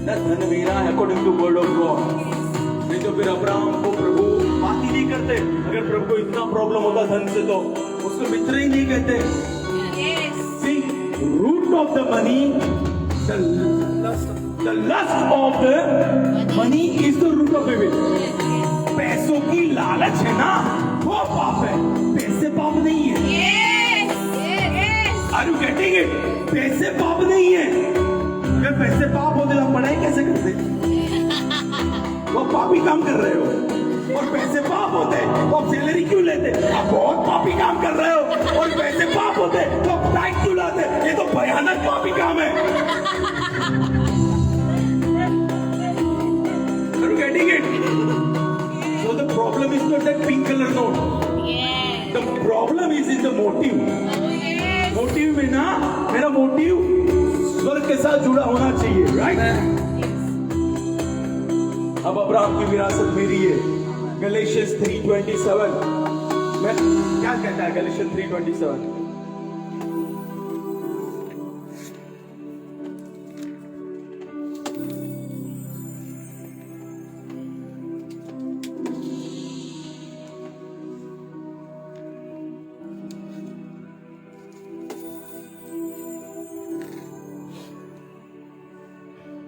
S1: ना, धन मेरा है according to word of God. नहीं तो फिर अब्राहम को प्रभु बात ही नहीं करते। अगर प्रभु को इतना प्रॉब्लम होता धन से, तो उसको मित्र ही नहीं कहते। See, root of the money, the lust of the money is the root of evil. पैसों की लालच है ना, वो पाप है, पैसे पाप नहीं है। Are you getting it? पैसे पाप नहीं है। अगर पैसे पाप होते तो पढ़ाई कैसे करते? वो पापी काम कर रहे हो। और पैसे पाप होते तो आप सैलरी क्यों लेते? आप बहुत पापी काम कर रहे हो। और पैसे पाप होते तो आप टाइट क्यों लाते? ये तो भयानक पापी काम है। Are you getting it? So the problem is not that pink color note. The problem is in the motive. Motive में ना, मेरा मोटिव स्वर्ग के साथ जुड़ा होना चाहिए, राइट? अब अब्राहम की विरासत मेरी है। गलेशियस 3:27 में क्या कहता है? गलेशियस 3:27,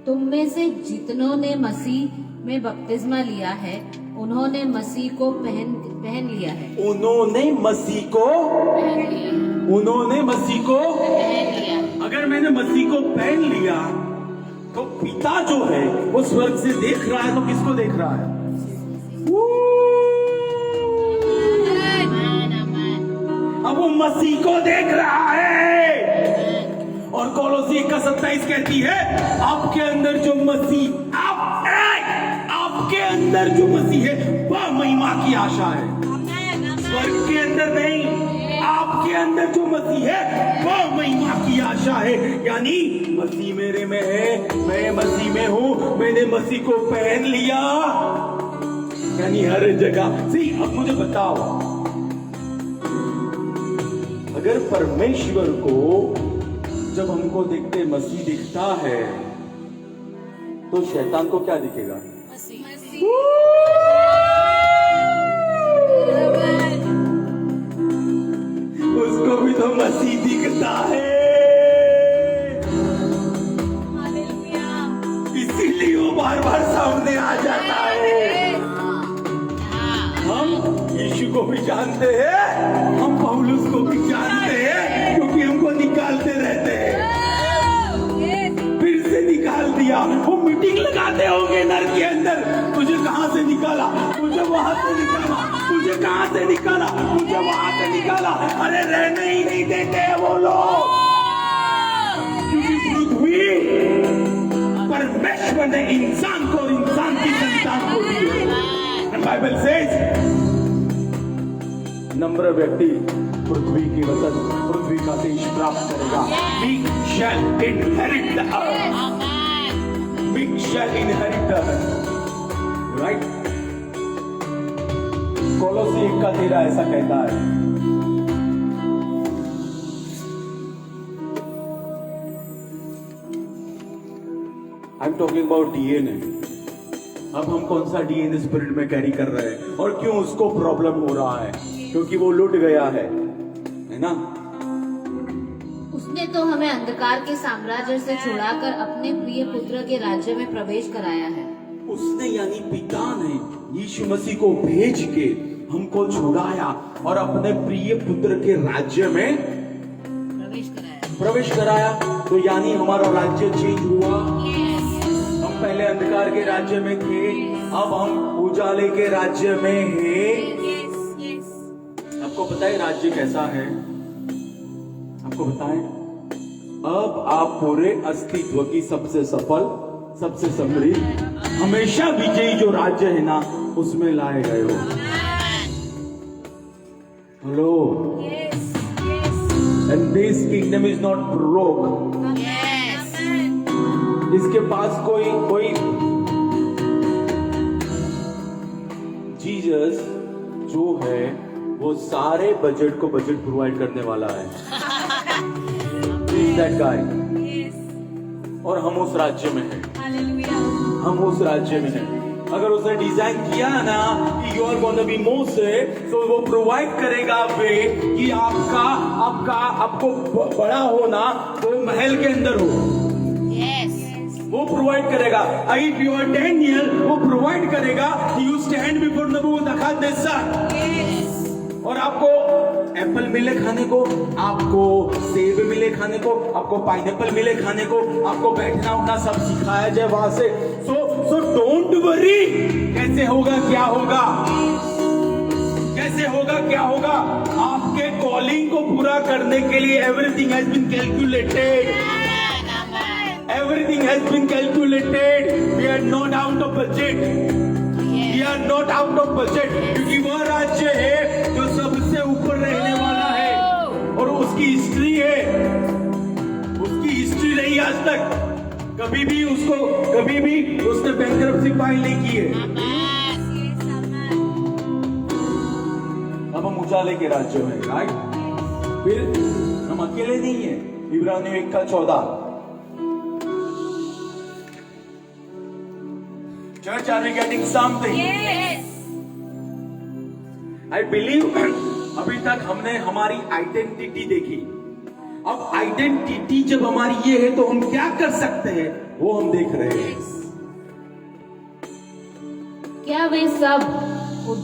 S2: तुम में से जितनों ने मसीह में बपतिस्मा लिया है, उन्होंने मसीह को पहन लिया है।
S1: उन्होंने मसीह को
S2: पहन लिया।
S1: अगर मैंने मसीह को पहन लिया, तो पिता जो है वो स्वर्ग से देख रहा है, तो किसको देख रहा है? अब वो मसीह को देख रहा है। और कोलोसी 1:27 कहती है, आपके अंदर जो मसीह, आपके अंदर जो मसीह है, वह महिमा की आशा है। स्वर्ग के अंदर नहीं, आपके अंदर जो मसीह है वह महिमा की आशा है। यानी मसीह मेरे में है, मैं मसीह में हूँ, मैंने मसीह को पहन लिया। यानी हर जगह से। अब मुझे बताओ, अगर परमेश्वर को जब हमको देखते मसीह दिखता है, तो शैतान को क्या दिखेगा? जीता है। इसीलिए वो बार बार सामने आ जाता है। हम यीशु को भी जानते हैं, हम पौलुस को भी जानते हैं, क्योंकि हमको निकालते रहते हैं। फिर से निकाल दिया। वो मीटिंग लगाते होंगे नर के अंदर, तुझे कहां से निकाला, तुझे वहां से निकाला, तुझे कहां से निकाला, तुझे वहां से निकाला। अरे रहने ही नहीं देते हैं वो लोग, क्योंकि पृथ्वी परमेश्वर ने इंसान को और इंसान की संतान को दी है। बाइबल सेज नम्र व्यक्ति पृथ्वी की वतन, पृथ्वी का देश प्राप्त करेगा। We shall inherit the earth. We shall inherit the earth. Right? कोलोसी 1:13 ऐसा कहता है। I'm talking about DNA. अब हम कौन सा DNA स्पिरिट में कैरी कर रहे हैं और क्यों उसको प्रॉब्लम हो रहा है? क्योंकि वो लुट गया है ना?
S2: उसने तो हमें अंधकार के साम्राज्य से छुड़ाकर अपने प्रिय पुत्र के राज्य में प्रवेश कराया है।
S1: उसने यानी पिता ने यीशु मसीह को भेज के हमको छुड़ाया और अपने प्रिय पुत्र के राज्य में प्रवेश कराया। तो यानी हमारा राज्य चेंज हुआ। हम पहले अंधकार के राज्य में थे, अब हम उजाले के राज्य में हैं। आपको पता है राज्य कैसा है? आपको बताएं? अब आप पूरे अस्तित्व की सबसे सफल, सबसे समृद्ध, हमेशा विजयी जो राज्य है ना, उसमें लाए गए हो। Hello. And this kingdom is not broke. इसके पास कोई जीसस जो है वो सारे बजट को बजट प्रोवाइड करने वाला है। That guy. और हम उस राज्य में हैं। हम उस राज्य में हैं। अगर उसने डिजाइन किया ना कि you are gonna be Moses, तो वो प्रोवाइड करेगा वे कि आपको बड़ा होना तो महल के अंदर हो। वो प्रोवाइड करेगा। इफ यू आर डैनियल, वो प्रोवाइड करेगा कि यू स्टैंड बिफोर नबूवतनेस्सर। और आपको एप्पल मिले खाने को, आपको सेब मिले खाने को, आपको पाइनएप्पल मिले खाने को, आपको बैठना उठना सब सिखाया जाए वहां से। So don't worry. कैसे होगा क्या होगा, कैसे होगा क्या होगा, आपके कॉलिंग को पूरा करने के लिए everything has been calculated. Everything has been calculated. We are not out of budget. We are not out of budget. क्योंकि वह राज्य है जो सबसे ऊपर रहने वाला है और उसकी हिस्ट्री है। उसकी हिस्ट्री रही आज तक। कभी भी उसने बैंकरप्सी फाइल नहीं की है। अब हम उजाले के राज्य में, राइट? फिर हम अकेले नहीं है। इब्रानियों 1:14। Church, are we getting something?
S2: Yes.
S1: I believe अभी तक हमने हमारी आइडेंटिटी देखी। अब आइडेंटिटी जब हमारी ये है तो हम क्या कर सकते हैं वो हम देख रहे हैं।
S2: क्या वे सब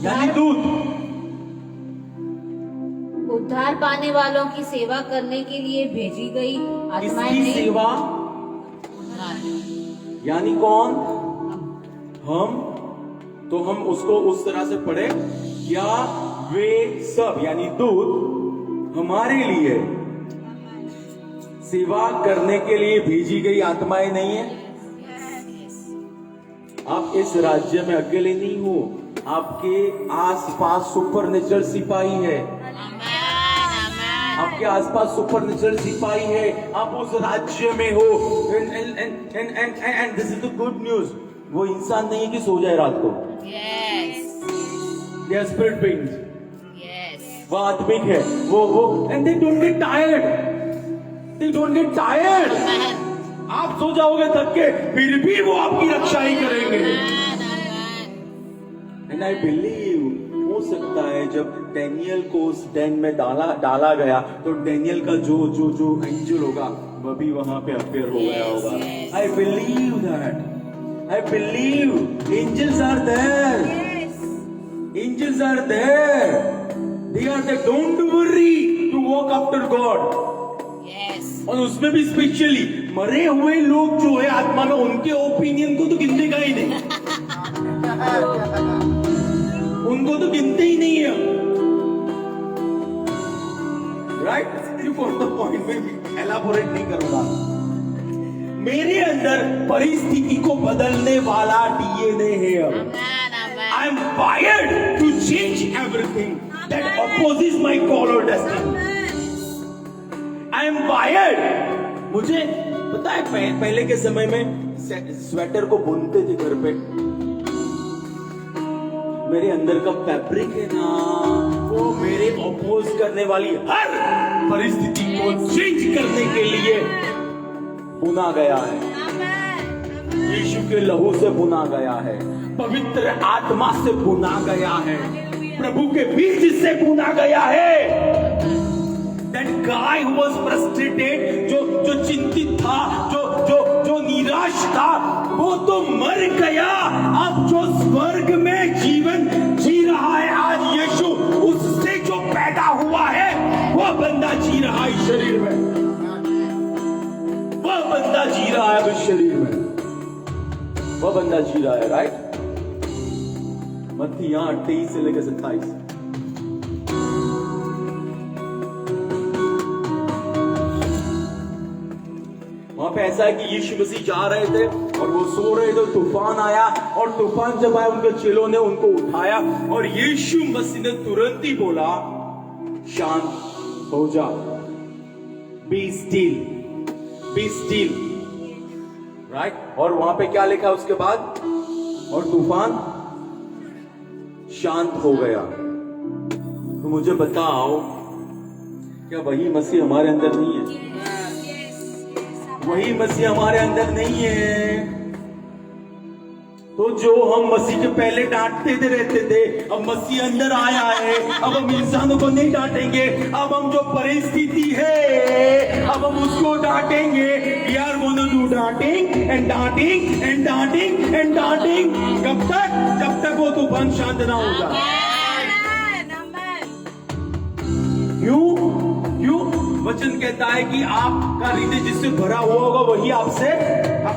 S1: यानी दूत
S2: उद्धार पाने वालों की सेवा करने के लिए भेजी गई आत्माएं
S1: इसकी
S2: नहीं?
S1: सेवा यानी कौन? हम उसको उस तरह से पढ़े, क्या वे सब यानी दूत हमारे लिए सेवा करने के लिए भेजी गई आत्माएं नहीं है? आप इस राज्य में अकेले नहीं हो। आपके आसपास सुपरनेचुरल सिपाही है। आपके आसपास सुपरनेचुरल सिपाही है। आप उस राज्य में हो। And this is the good news. वो इंसान नहीं है कि सो जाए रात को। They are spirit beings. वो आत्मिक है। वो and they don't get tired. They don't get tired. आप सो जाओगे थक के, फिर भी वो आपकी रक्षा ही करेंगे। And I believe वो हो सकता है जब डैनियल को उस डैन में डाला गया तो डैनियल का जो जो जो एंजल होगा वह भी वहां पे अपेयर हो गया होगा। I believe that, I believe angels are there, angels are there, they are there, don't worry to walk after God. और उसमें भी स्पेशली मरे हुए लोग जो है आत्मा में, उनके ओपिनियन को तो गिनने का ही नहीं, उनको तो गिनते ही नहीं है, right? You got the point, मैं एलाबोरेट नहीं करूंगा। मेरे अंदर परिस्थिति को बदलने वाला डीएनए है अब। I am wired to change everything that opposes my call और डेस्टिनी। I am wired. मुझे पता है पहले के समय में स्वेटर को बुनते थे घर पे, मेरे अंदर का फैब्रिक है ना, वो मेरे अपोज करने वाली हर परिस्थिति को चेंज करने के लिए बुना गया है, यीशु के लहू से बुना गया है, पवित्र आत्मा से बुना गया है, प्रभु के बीज से बुना गया है। That guy who was frustrated, जो चिंतित था, जो निराश था, वो तो मर गया। अब जो स्वर्ग में जीवन जी रहा है आज यीशु, उससे जो पैदा हुआ है वो बंदा जी रहा है इस शरीर में, वो बंदा जी रहा है इस शरीर में, वो बंदा जी रहा है, राइट? मत्ती 8:23 से लेकर 27। वहां पे ऐसा है कि यीशु मसीह जा रहे थे और वो सो रहे थे, तूफान आया, और तूफान जब आया उनके चेलों ने उनको उठाया और यीशु मसीह ने तुरंत ही बोला, शांत हो जा, be still, be still, right? और वहां पे क्या लिखा उसके बाद? और तूफान शांत हो गया। तो मुझे बताओ, क्या वही मसीह हमारे अंदर नहीं है? वही मसीह हमारे अंदर नहीं है? तो जो हम मसीह के पहले डांटते थे रहते थे, अब मसीह अंदर आया है, अब हम इंसानों को नहीं डांटेंगे, अब हम जो परिस्थिति है अब हम उसको डांटेंगे। We are gonna do डांटिंग एंड डांटिंग एंड डांटिंग एंड डांटिंग। कब तक? जब तक वो तूफान शांत ना होगा। क्यों? वचन कहता है कि आपका हृदय जिससे भरा हुआ होगा वही आप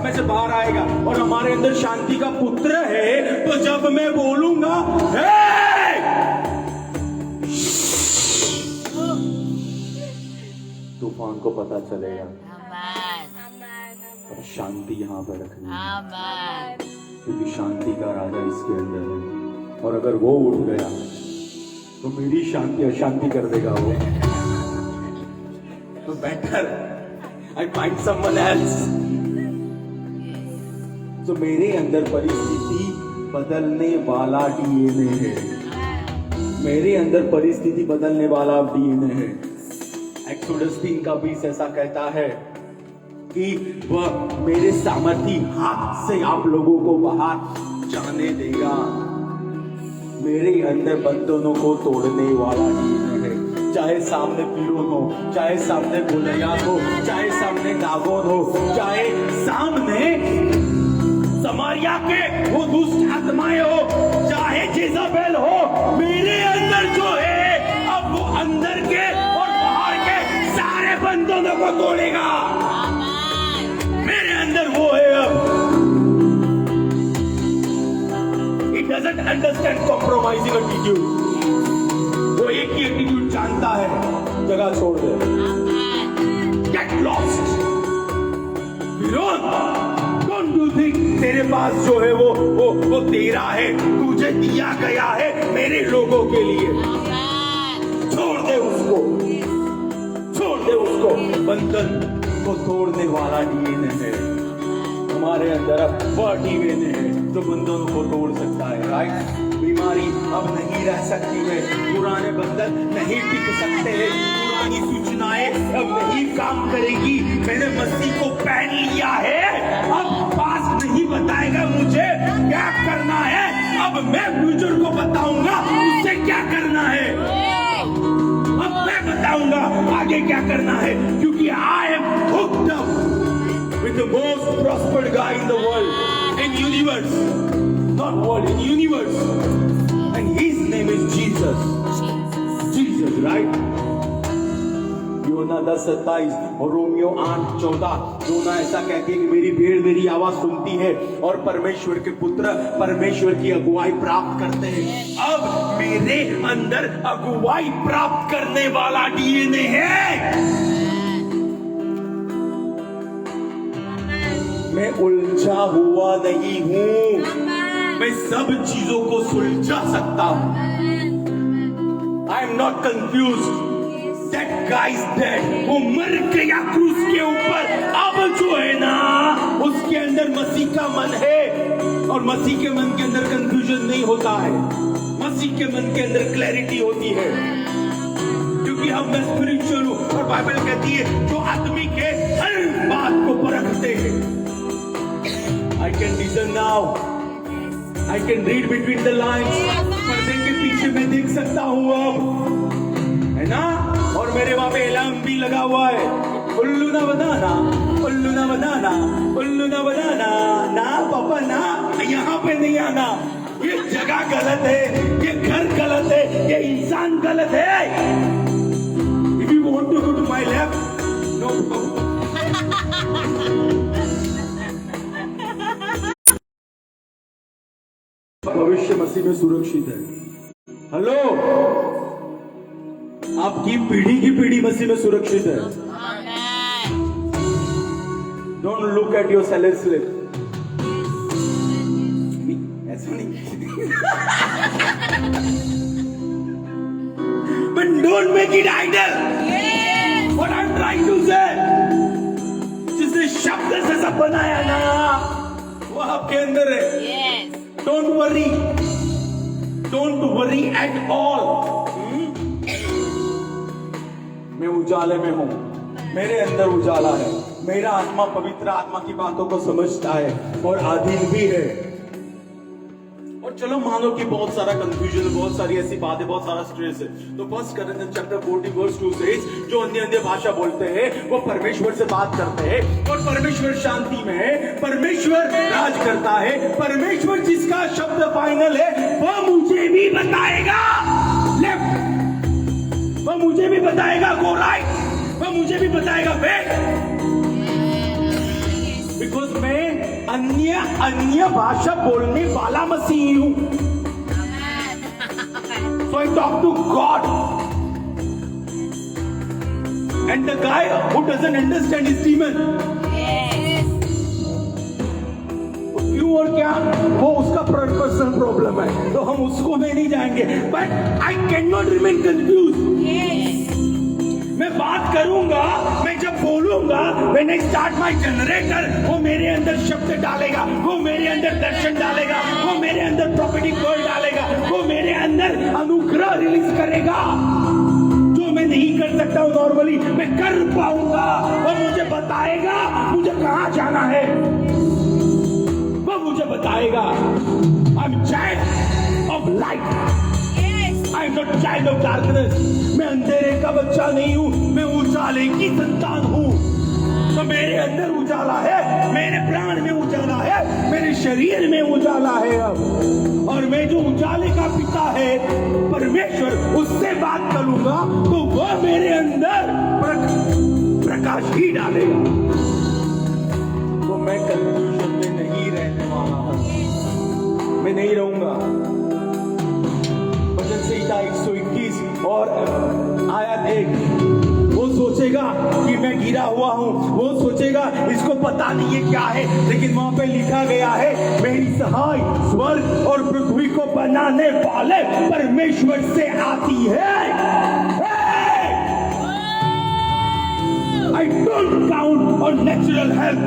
S1: में से बाहर आएगा, और हमारे अंदर शांति का पुत्र है। तो जब मैं बोलूंगा तूफान को पता चलेगा और शांति यहाँ पर रखनी है, क्योंकि शांति का राजा इसके अंदर है। और अगर वो उठ गया तो मेरी शांति अशांति कर देगा वो। तो better I find someone else. तो मेरे अंदर परिस्थिति बदलने वाला डीएनए है, मेरे अंदर परिस्थिति बदलने वाला डीएनए है। एक्सोडस 3:20 ऐसा कहता है कि वह मेरे सामर्थी हाथ से आप लोगों को बाहर जाने देगा। मेरे अंदर बंधनों को तोड़ने वाला डीएनए है। चाहे सामने फिरौन हो, चाहे सामने गोलियत हो, चाहे सामने दाऊद हो, चाहे सामने समारिया के वो दुष्ट आत्माएं हो, चाहे जेजबेल हो, मेरे अंदर जो है अब वो अंदर के और बाहर के सारे बंधनों को तोड़ेगा। मेरे अंदर वो है अब। It doesn't understand compromising attitude. वो एक ही एटीट्यूड जानता है, जगह छोड़ दे, get lost. Don't you think तेरे पास जो है वो तेरा है, तुझे दिया गया है मेरे लोगों के लिए। छोड़ दे उसको, छोड़ दे उसको। बंधन को तोड़ने वाला डीएनए है हमारे अंदर, वह डीएनए है जो बंधनों को तोड़ सकता है, राइट? बीमारी अब नहीं रह सकती है, पुराने बंधन नहीं टिक सकते हैं, पुरानी सूचनाएं अब नहीं काम करेगी। मैंने मसीह को पहन लिया है, अब पास नहीं बताएगा मुझे क्या करना है। अब अब मैं फ्यूचर को बताऊंगा उससे क्या करना है। अब मैं बताऊंगा आगे क्या करना है, क्योंकि I am hooked up with the most prospered guy in the world, in universe, not world, in universe, and his name is Jesus. Jesus, right? योना 10:27 और रोमियो 8:14 योना ऐसा कहती है कि मेरी भेड़ मेरी आवाज सुनती है और परमेश्वर के पुत्र परमेश्वर की अगुवाई प्राप्त करते हैं। अब मेरे अंदर अगुवाई प्राप्त करने वाला डीएनए है। मैं उलझा हुआ नहीं हूं, मैं सब चीजों को सुलझा सकता हूं। I am not confused. That guy is dead. वो मर गया क्रूस के ऊपर। अब जो है ना उसके अंदर मसीह का मन है, और मसीह के मन के अंदर कंफ्यूजन नहीं होता है, मसीह के मन के अंदर क्लैरिटी होती है, क्योंकि अब मैं स्पिरिचुअल हूं। और बाइबल कहती है जो आदमी के हर बात को परखते हैं। I can listen now. I can read between the lines. पर्दे के पीछे मैं देख सकता हूं अब, है ना। और मेरे वहां पे अलार्म भी लगा हुआ है, उल्लू ना बनाना, उल्लू ना बनाना, उल्लू ना बनाना, ना पापा ना, यहाँ पे नहीं आना, ये जगह गलत है, ये घर गलत है, ये इंसान गलत है। If you want to go to my left, no. भविष्य मसीह में सुरक्षित है। हेलो, आपकी पीढ़ी की पीढ़ी मसीह में सुरक्षित है। Don't look at your salary slip. ऐसा नहीं, but don't make it idol. What I am trying to say, जिसने शब्द से सब बनाया ना वो आपके अंदर है। Don't worry, don't worry at all. मैं उजाले में हूं, मेरे अंदर उजाला है, मेरा आत्मा पवित्र आत्मा की बातों को समझता है और अधीन भी है। और चलो मानो कि बहुत सारा कंफ्यूजन, बहुत सारी ऐसी बातें, बहुत सारा स्ट्रेस है, तो 1 Corinthians chapter 40 verse 2 से जो अन्य अन्य भाषा बोलते हैं वो परमेश्वर से बात करते हैं, और परमेश्वर शांति में है, परमेश्वर राज करता है, परमेश्वर जिसका शब्द फाइनल है वह मुझे भी बताएगा लेफ्ट, वह मुझे भी बताएगा गो राइट, वह मुझे भी बताएगा बैक। बिकॉज मैं अन्य भाषा बोलने वाला मसीही हूं। So I talk to God, and the guy who doesn't understand is demon. क्यों और क्या, वो उसका पर्सनल प्रॉब्लम है, तो हम उसको में नहीं जाएंगे। But I can not remain confuse. मैं बात करूंगा, मैं जब बोलूंगा, when I start my generator, वो मेरे अंदर शब्द डालेगा, वो मेरे अंदर दर्शन डालेगा, वो मेरे अंदर prophetic word डालेगा, वो मेरे अंदर अनुग्रह रिलीज करेगा। जो मैं नहीं कर सकता हूँ नॉर्मली, मैं कर पाऊंगा। वो मुझे बताएगा मुझे कहाँ जाना है, वो मुझे बताएगा। I'm child of light. I am not child of darkness. मैं अंधेरे का बच्चा नहीं हूँ, मैं उजाले की संतान हूँ। तो मेरे अंदर उजाला है, मेरे प्राण में उजाला है, मेरे शरीर में उजाला है अब। और मैं जो उजाले का पिता है परमेश्वर, उससे बात करूंगा तो वह मेरे अंदर प्रकाश ही डालेगा। तो मैं कंफ्यूजन में नहीं रहने वाला हूँ, मैं नहीं रहूंगा। संहिता 121 और आयत 1, वो सोचेगा कि मैं गिरा हुआ हूं, वो सोचेगा इसको पता नहीं है क्या है, लेकिन वहां पे लिखा गया है मेरी सहाय स्वर्ग और पृथ्वी को बनाने वाले परमेश्वर से आती है। I don't count on natural help.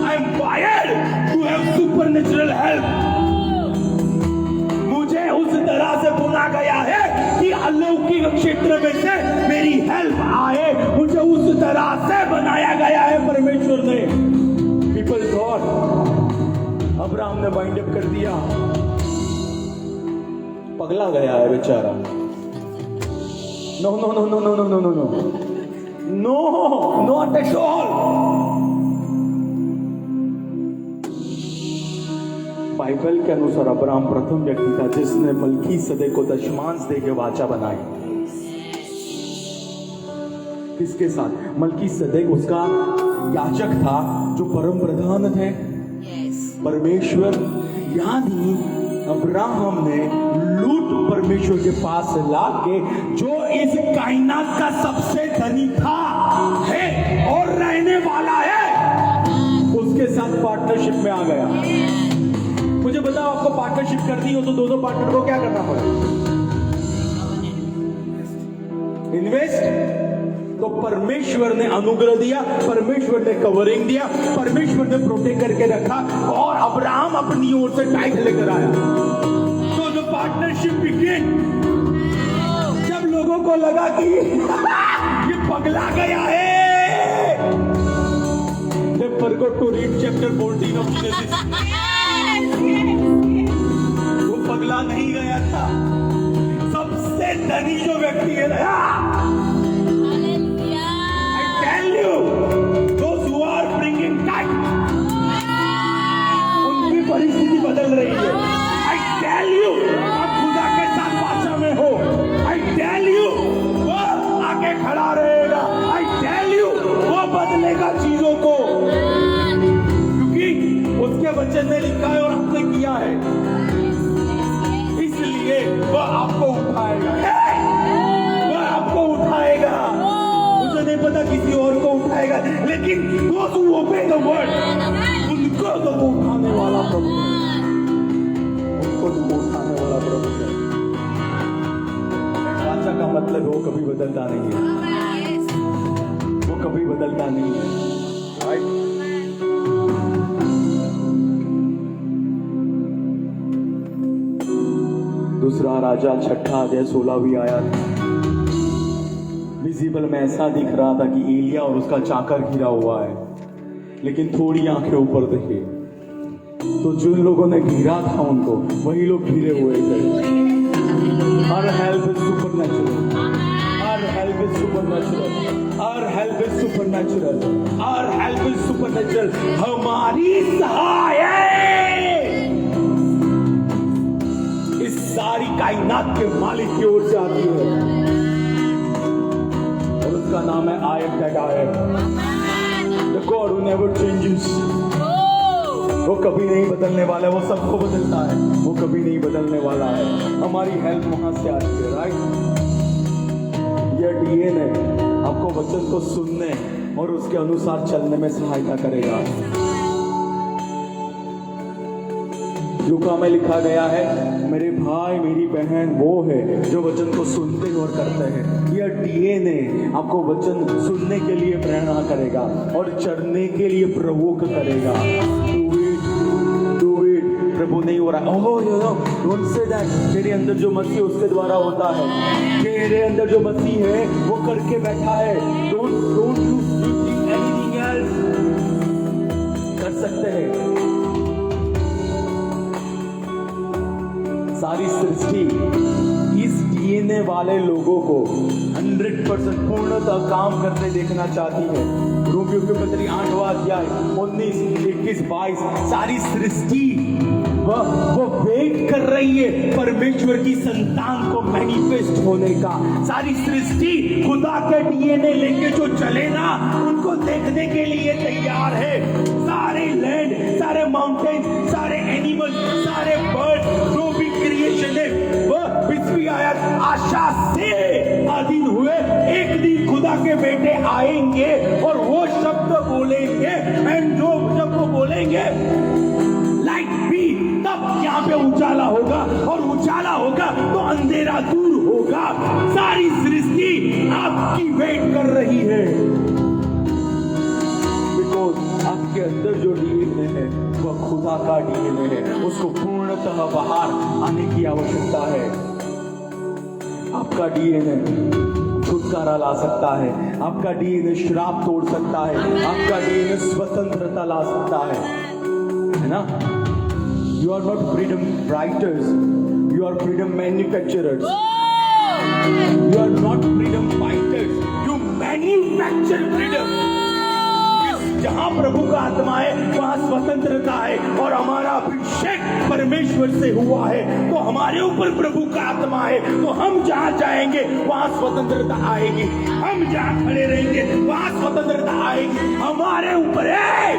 S1: I am wired to have supernatural help. मुझे उस तरह से बुना गया है कि अलौकिक क्षेत्र में से मेरी हेल्प आए, मुझे उस तरह से बनाया गया है परमेश्वर ने। पीपल थॉट अब्राहम ने बाइंड अप कर दिया। पगला गया है बेचारा। No no no no no no no no no no, not at all. Bible के अनुसार अब्राहम प्रथम व्यक्ति था जिसने मलकीसदेक को दशमांश देके वाचा बनाई। किसके साथ? मलकीसदेक उसका याजक था जो परम प्रधान थे, परमेश्वर। यानी अब्राहम ने लूट परमेश्वर के पास लाके जो इस कायनात का सबसे धनी था, है और रहने वाला है, उसके साथ पार्टनरशिप में आ गया। मुझे बताओ, आपको पार्टनरशिप करनी हो तो दोनों पार्टनर को क्या करना पड़ेगा? इन्वेस्ट। तो परमेश्वर ने अनुग्रह दिया, परमेश्वर ने कवरिंग दिया, परमेश्वर ने प्रोटेक्ट करके रखा और अब्राहम अपनी ओर से टाइट लेकर आया। तो जो पार्टनरशिप बिगिन, जब लोगों को लगा कि ये पगला गया है, they forgot to read chapter 14 of Genesis। वो पगला नहीं गया था। सबसे धनी जो व्यक्ति है ना, those who are bringing time, उनकी परिस्थिति बदल रही है। I tell you, आप खुदा के साथ भाषा में हो। I tell you, वो आके खड़ा रहेगा। I tell you, वो बदलेगा चीजों को, क्योंकि उसके वचन में लिखा है और आपने किया है, इसलिए वो आपको उठाएगा। वो आपको उठाएगा। नहीं पता किसी और को उठाएगा, लेकिन those who obey the word, उनको तो वो उठाने वाला प्रभु है। उनको तो वो उठाने वाला प्रभु है। वाचा का मतलब वो कभी बदलता नहीं है, वो कभी बदलता नहीं है। राइट? दूसरा राजा 6 अध्याय 16वीं आयत। विजिबल में ऐसा दिख रहा था कि एलिया और उसका चाकर घिरा हुआ है, लेकिन थोड़ी आंखें ऊपर दिखी तो जिन लोगों ने घिरा था उनको, वही लोग घिरे हुए थे। Her help is supernatural, her help is supernatural, her help is supernatural, her help is supernatural. हमारी सहाय इस सारी कायनात के मालिक की ओर से आती है, उसका नाम है I am that I am, the God who never changes। वो कभी नहीं बदलने वाला है, वो सबको बदलता है, वो कभी नहीं बदलने वाला है। हमारी हेल्प वहां से आती है। राइट? यह डीएनए आपको वचन को सुनने और उसके अनुसार चलने में सहायता करेगा। लूका में लिखा गया है, मेरे भाई मेरी बहन वो है जो वचन को सुनते और करते हैं। यह डीएनए आपको वचन सुनने के लिए प्रेरणा करेगा और चढ़ने के लिए प्रवोक करेगा। Do it। प्रभु नहीं हो रहा, oh you know don't say that. तेरे अंदर जो मसीह उसके द्वारा होता है, तेरे अंदर जो मसीह है वो करके बैठा है। Don't you think anything else. कर सकते हैं। सारी सृष्टि इस डीएनए वाले लोगों को 100% पूर्णतः काम करते देखना चाहती है। रोमियो के पत्री 8वां अध्याय 19, 21, 22 सारी सृष्टि वो वेट कर रही है परमेश्वर की संतान को मैनिफेस्ट होने का। सारी सृष्टि खुदा के डीएनए लेके जो चले ना, उनको देखने के लिए तैयार है। सारे लैंड, सारे माउंटेन, सारे एनिमल, सारे बर्ड, जो भी क्रिएशन है, वह 20वीं आयत आशा से अधीन हुए। एक दिन खुदा के बेटे आएंगे और वो शब्द बोलेंगे, एंड जो जब वो बोलेंगे लाइट बी, तब यहाँ पे उजाला होगा, और उजाला होगा तो अंधेरा दूर होगा। सारी सृष्टि आपकी वेट कर रही है, बिकॉज आपके अंदर जो डीएनए है वह खुदा का डीएनए है। उसको पूर्णतः बाहर आने की आवश्यकता है। आपका डीएनए छुटकारा ला सकता है, आपका डीएनए श्राप तोड़ सकता है, आपका डीएनए स्वतंत्रता ला सकता है ना? You are not freedom writers. You are freedom manufacturers. You are not freedom fighters. You manufacture freedom. जहां प्रभु का आत्मा है वहां स्वतंत्रता है, और हमारा अभिषेक परमेश्वर से हुआ है, तो हमारे ऊपर प्रभु का आत्मा है, तो हम जहां जाएंगे वहां स्वतंत्रता आएगी। हम जहां खड़े रहेंगे वहां स्वतंत्रता आएगी। हमारे ऊपर है।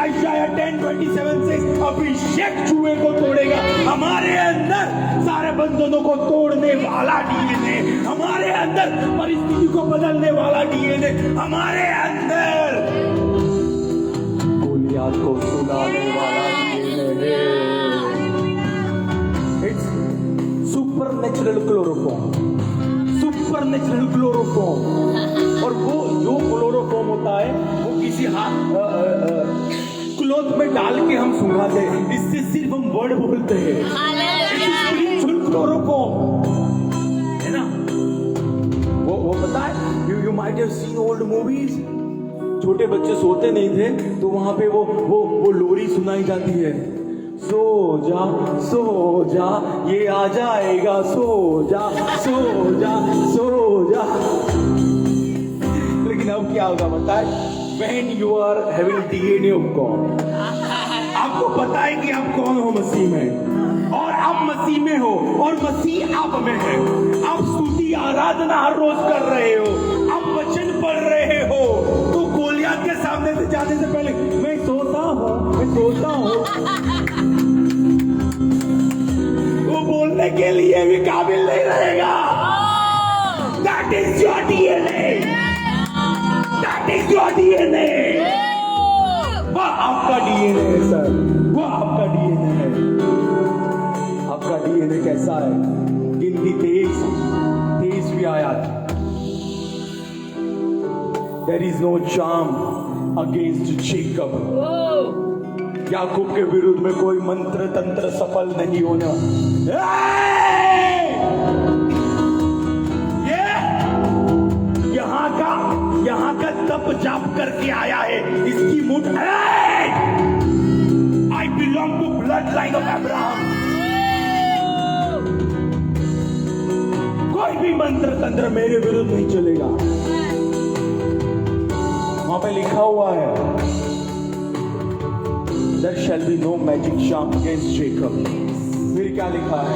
S1: यशायाह 10:27 से अभिषेक जुए को तोड़ेगा। हमारे अंदर सारे बंधनों को तोड़ने वाला डीएनए, हमारे अंदर परिस्थिति को बदलने वाला डीएनए, हमारे अंदर को सुलाने वाला डीएनए है। It's supernatural chloroform, supernatural chloroform. और वो जो क्लोरोफॉर्म होता है वो किसी क्लोथ में डाल के हम सुंघाते हैं, इससे सिर्फ हम वर्ड बोलते हैं। स्पिरिचुअल क्लोरोफॉर्म है ना। वो पता है, you might have seen old movies. छोटे बच्चे सोते नहीं थे तो वहां पे वो लोरी सुनाई जाती है, सो जा ये आ जाएगा, सो जा लेकिन अब क्या होगा पता है, when you are having DNA of God, आपको पता है कि आप कौन हो मसीह में, और आप मसीह में हो और मसीह आप में है। आप स्तुति आराधना हर रोज कर रहे हो, आप वचन पढ़ रहे हो, तो गोलियत के सामने से जाने से पहले मैं सोता हूँ वो बोलने के लिए भी काबिल नहीं रहेगा। That is your DNA. That is your DNA. वह आपका डीएनए है सर, वो आपका डीएनए है। आपका डीएनए कैसा है? गिनती 23वीं आयत। There is no charm against Jacob. याकूब के विरुद्ध में कोई मंत्र तंत्र सफल नहीं होना। ये यहाँ का तप जाप करके आया है, इसकी मुठ I belong to bloodline of Abraham. कोई भी मंत्र तंत्र मेरे विरुद्ध नहीं चलेगा। वहां पे लिखा हुआ है, There shall be no magic charm against Jacob. फिर क्या लिखा है?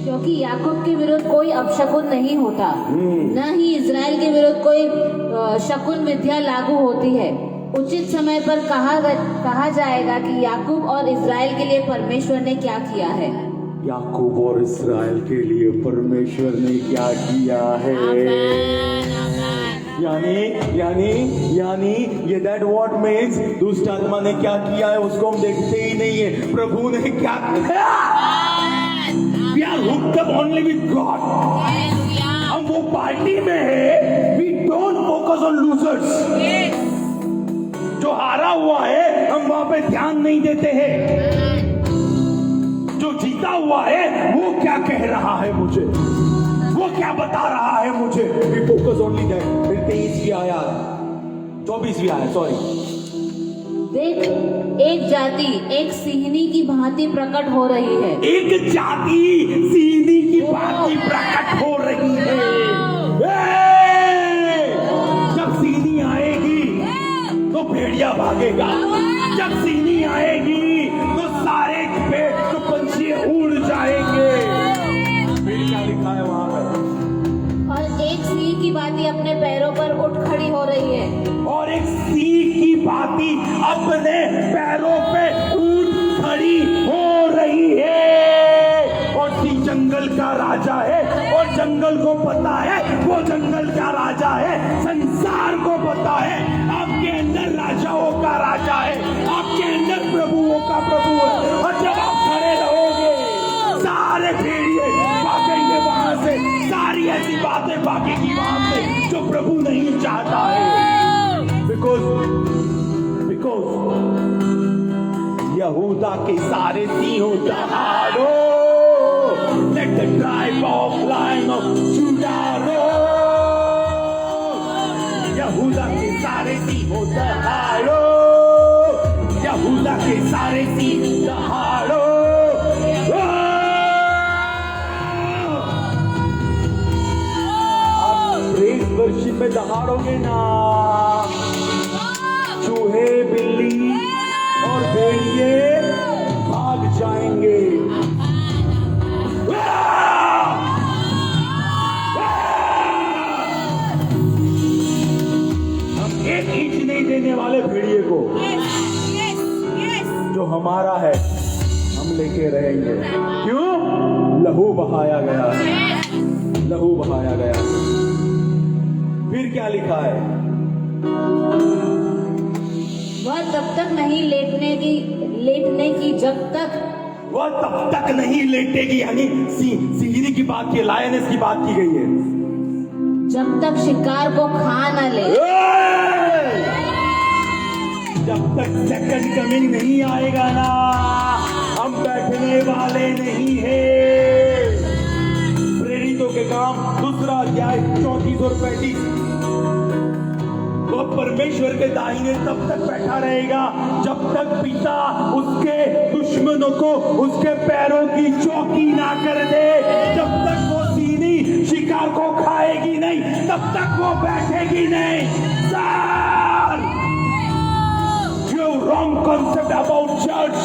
S2: क्योंकि याकूब के विरुद्ध कोई अपशकुन नहीं होता, न ही इज़राइल के विरुद्ध कोई शकुन विद्या लागू होती है। उचित समय पर कहा जाएगा कि याकूब और इज़राइल के लिए परमेश्वर ने क्या किया है।
S1: याकूब और इज़राइल के लिए परमेश्वर ने क्या किया है। यानी ये दैट व्हाट मीन्स दुष्ट आत्मा ने क्या किया है उसको हम देखते ही नहीं है, प्रभु ने क्या किया। We are hooked up only with God. हम वो पार्टी में है, we don't focus on losers. जो हारा हुआ है हम वहां पे ध्यान नहीं देते हैं, जो जीता हुआ है वो क्या कह रहा है मुझे, वो क्या बता रहा है मुझे। We focus only that. फिर 23वीं आयत, 24वीं आयत, सॉरी।
S2: देख, एक जाति एक सिंहनी की भांति प्रकट हो रही है।
S1: एक जाति सिंहनी की भांति प्रकट हो रही है। जब सिंहनी आएगी तो भेड़िया भागेगा, जब सिंहनी आएगी तो सारे तो पंछी उड़ जाएंगे। फिर क्या लिखा है वहां पर?
S2: और एक सिंह की भांति अपने पैरों पर उठ खड़ी हो रही है।
S1: और एक सिंह की भांति अपने पैरों पे उठ खड़ी हो रही है। और सिंह जंगल का राजा है, और जंगल को पता है वो जंगल का राजा है, संसार को पता है आपके अंदर राजाओं का राजा है, आपके अंदर प्रभुओं का प्रभु है। और जब आप खड़े रहोगे सारे भेड़िए भागेंगे वहां से, सारी ऐसी बातें भागेगी वहां से जो प्रभु नहीं चाहता है। बिकॉज यहूदा के सारे सिंहों दहाड़ो, let the tribe of Lion of Judah roar. यहूदा के सारे सिंहों दहाड़ो, यहूदा के सारे तीर दहाड़ो। आप प्रेज वर्शिप में दहाड़ोगे ना, चूहे बिल्ली और भेड़िए भाग जाएंगे। हम एक इंच नहीं देने वाले भेड़िए को, जो हमारा है हम लेके रहेंगे। क्यों? लहू बहाया गया है, लहू बहाया गया। फिर क्या लिखा है?
S2: वह तब तक नहीं लेटने की जब तक,
S1: वह तब तक नहीं लेटेगी, यानी सिंहनी की बात की, लायनेस की बात की गई है,
S2: जब तक शिकार को खा न ले।
S1: जब तक सेकंड कमिंग नहीं आएगा ना, हम बैठने वाले नहीं है। प्रेरितों के काम 2 अध्याय 34 और 35। वह परमेश्वर के दाहिने तब तक बैठा रहेगा जब तक पिता उसके दुश्मनों को उसके पैरों की चौकी ना कर दे। जब तक वो सीनी शिकार को खाएगी नहीं, तब तक वो बैठेगी नहीं। Sir, you wrong concept about church.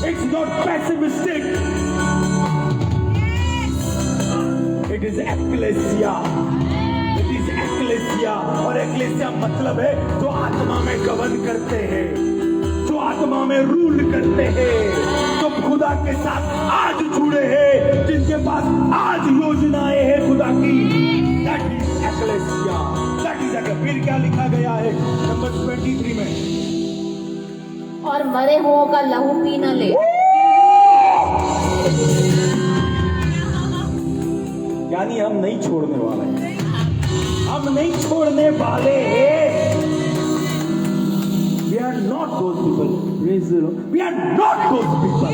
S1: It's not pessimistic. It is ecclesia. It is ecclesia. और ecclesia मतलब है जो आत्मा में गवर्न करते हैं, जो आत्मा में रूल करते हैं, जो खुदा के साथ आज जुड़े हैं, जिनके पास आज योजनाएं हैं खुदा की। That is ecclesia. That is ecclesia. फिर क्या लिखा गया है नंबर 23 में?
S2: और मरे हुओं का लहू पी न ले।
S1: यानी हम नहीं छोड़ने वाले हैं, हम नहीं छोड़ने वाले हैं। We are not those people. Praise the Lord. We are not those people.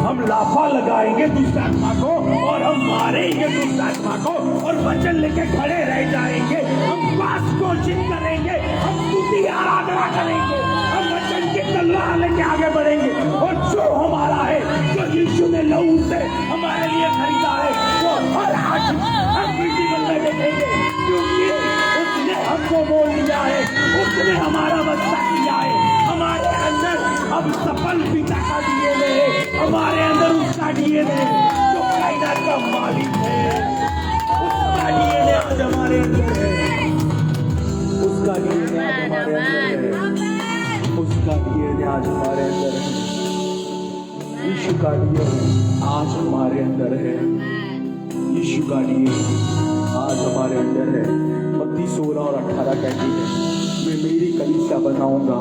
S1: हम लाफा लगाएंगे दुष्ट आत्मा को और हम मारेंगे दुष्ट आत्मा को और वचन लेके खड़े रह जाएंगे। हम पास घोषित करेंगे, हम स्तुति आराधना करेंगे, हम वचन की तलवार लेके आगे बढ़ेंगे। और जो हमारा है, जो यीशु ने लहू से हमारे लिए खरीदा है, वो हर आज हम जीवन में देखेंगे, क्योंकि उसने हमको बोल दिया है, उसने हमारा वास्ता किया है। हमारे अंदर अब सफल पिता का डीएनए है, हमारे अंदर उसका डीएनए जो कायनात का मालिक है, उसका डीएनए आज हमारे अंदर है, उसका डीएनए आज हमारे अंदर है, उसका डीएनए आज हमारे अंदर है, यीशु का डीएनए आज हमारे अंदर है, यीशु का डीएनए आज हमारे अंदर है। मत्ती 16 और 18 कहती है, मैं मेरी कलीसिया बनाऊंगा,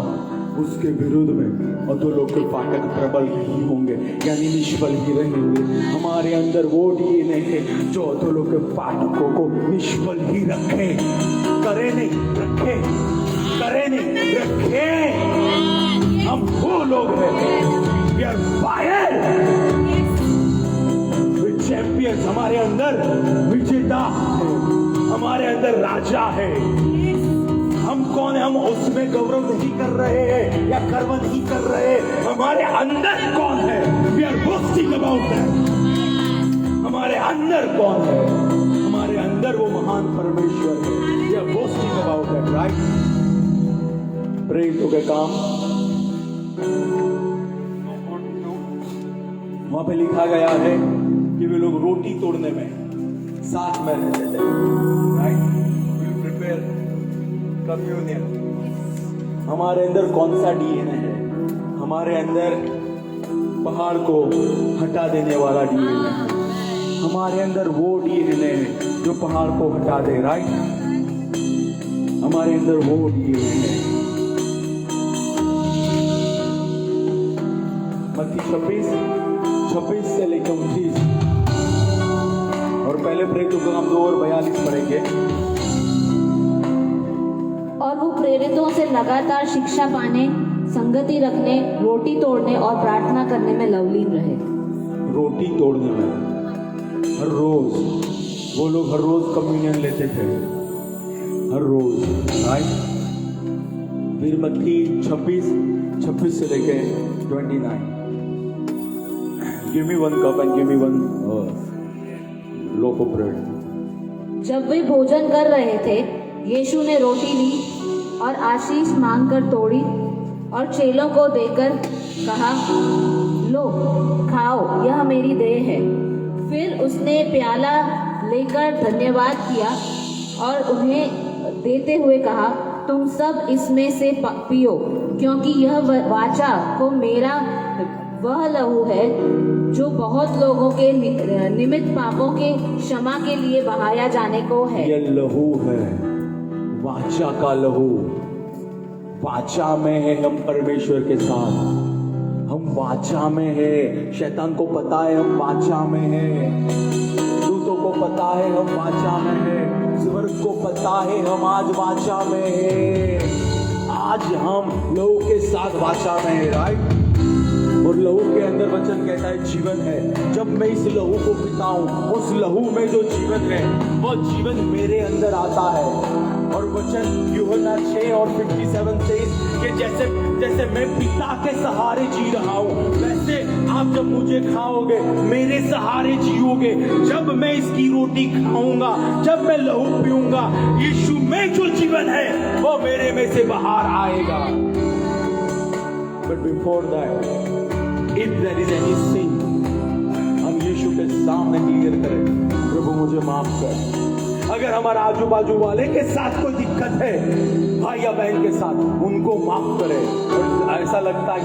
S1: उसके विरुद्ध में अधोलोक के फाटक प्रबल नहीं होंगे, यानी निष्फल ही रहेंगे। हमारे अंदर वो डीएनए है जो अधोलोक के फाटकों को निष्फल ही रखे, करे नहीं रखे, करे नहीं रखे। हम वो लोग हैं, we are fire, चैंपियंस। हमारे अंदर विजेता है, हमारे अंदर राजा है। हम कौन है? हम उसमें गौरव नहीं कर रहे हैं या गर्व नहीं कर रहे, हमारे अंदर कौन है? We are boasting about that. हमारे अंदर कौन है? हमारे अंदर वो महान परमेश्वर है। We are boasting about that, right? प्रेरितों के काम वहां पे लिखा गया है कि वे लोग रोटी तोड़ने में साथ में रहते थे, राइट? We prepare communion. हमारे अंदर कौन सा डीएनए है? हमारे अंदर पहाड़ को हटा देने वाला डीएनए है। हमारे अंदर वो डीएनए है जो पहाड़ को हटा दे, राइट? हमारे अंदर वो डीएनए है। मत्ती 26 से लेकर 29 और पहले प्रेरितों का हम 2 और 42 पढ़ेंगे।
S2: और वो प्रेरितों से लगातार शिक्षा पाने, संगति रखने, रोटी तोड़ने और प्रार्थना करने में लवलीन रहे।
S1: रोटी तोड़ने में हर रोज, वो लोग हर रोज कम्युनियन लेते थे, हर रोज, राइट? फिर मत्ती 26 से लेके 29. Give me one cup and give me one loaf of bread.
S2: जब वे भोजन कर रहे थे, यीशु ने रोटी ली और आशीष मांगकर तोड़ी और चेलों को देकर कहा, लो खाओ, यह मेरी देह है। फिर उसने प्याला लेकर धन्यवाद किया और उन्हें देते हुए कहा, तुम सब इसमें से पियो, क्योंकि यह वाचा को मेरा वह लहू है जो बहुत लोगों के निमित्त पापों के क्षमा के लिए बहाया जाने को है।
S1: यह लहू है, वाचा का लहू। वाचा में है हम परमेश्वर के साथ, हम वाचा में है। शैतान को पता है हम वाचा में है, दूतों को पता है हम वाचा में है, स्वर्ग को पता है हम आज वाचा में है। आज हम लहू के साथ वाचा में है, राइट। और लहू के अंदर वचन कहता है जीवन है। जब मैं इस लहू को पीता हूं, उस लहू में जो जीवन है वो जीवन मेरे अंदर आता है। और वचन यूहन्ना 6 और 57 से कि जैसे जैसे मैं पिता के सहारे जी रहा हूं, वैसे आप जब मुझे खाओगे मेरे सहारे जियोगे। जब मैं इसकी रोटी खाऊंगा, जब मैं लहू पीऊंगा, यीशु में जो जीवन है वो मेरे में से बाहर आएगा। But before that, if there is any sin, हम यीशु के सामने क्लियर करें, प्रभु मुझे माफ कर। अगर हमारे आजू बाजू वाले के साथ कोई दिक्कत है, भाई या बहन के साथ, उनको माफ करें। और ऐसा लगता है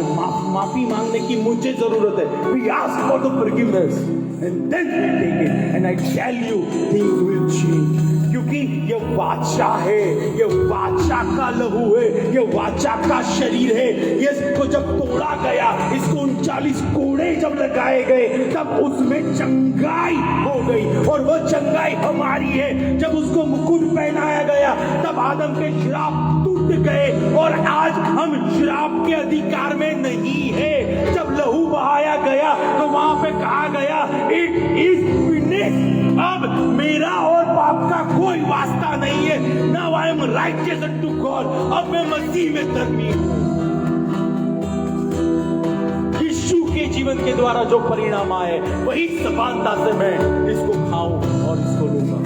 S1: माफी मांगने की मुझे जरूरत है, we ask for the forgiveness and then we take it, and I tell you things will change। क्योंकि ये वाचा है, ये वाचा का लहू है, ये वाचा का शरीर है। इसको जब तोड़ा गया, इसको 39 कोड़े जब लगाए गए, तब उसमें चंगाई हो गई, और वो चंगाई हमारी है। जब उसको मुकुट पहनाया गया, तब आदम के श्राप टूट गए, और आज हम श्राप के अधिकार में नहीं है। जब लहू बहाया गया तो वहां पे कहा गया, इट इज फिनिश्ड। अब मेरा और पाप का कोई वास्ता नहीं है। Now I am righteous unto God. अब मैं मसीह में धर्मी हूं। यीशु के जीवन के द्वारा जो परिणाम आए, वही समानता से मैं इसको खाऊं और इसको लूंगा।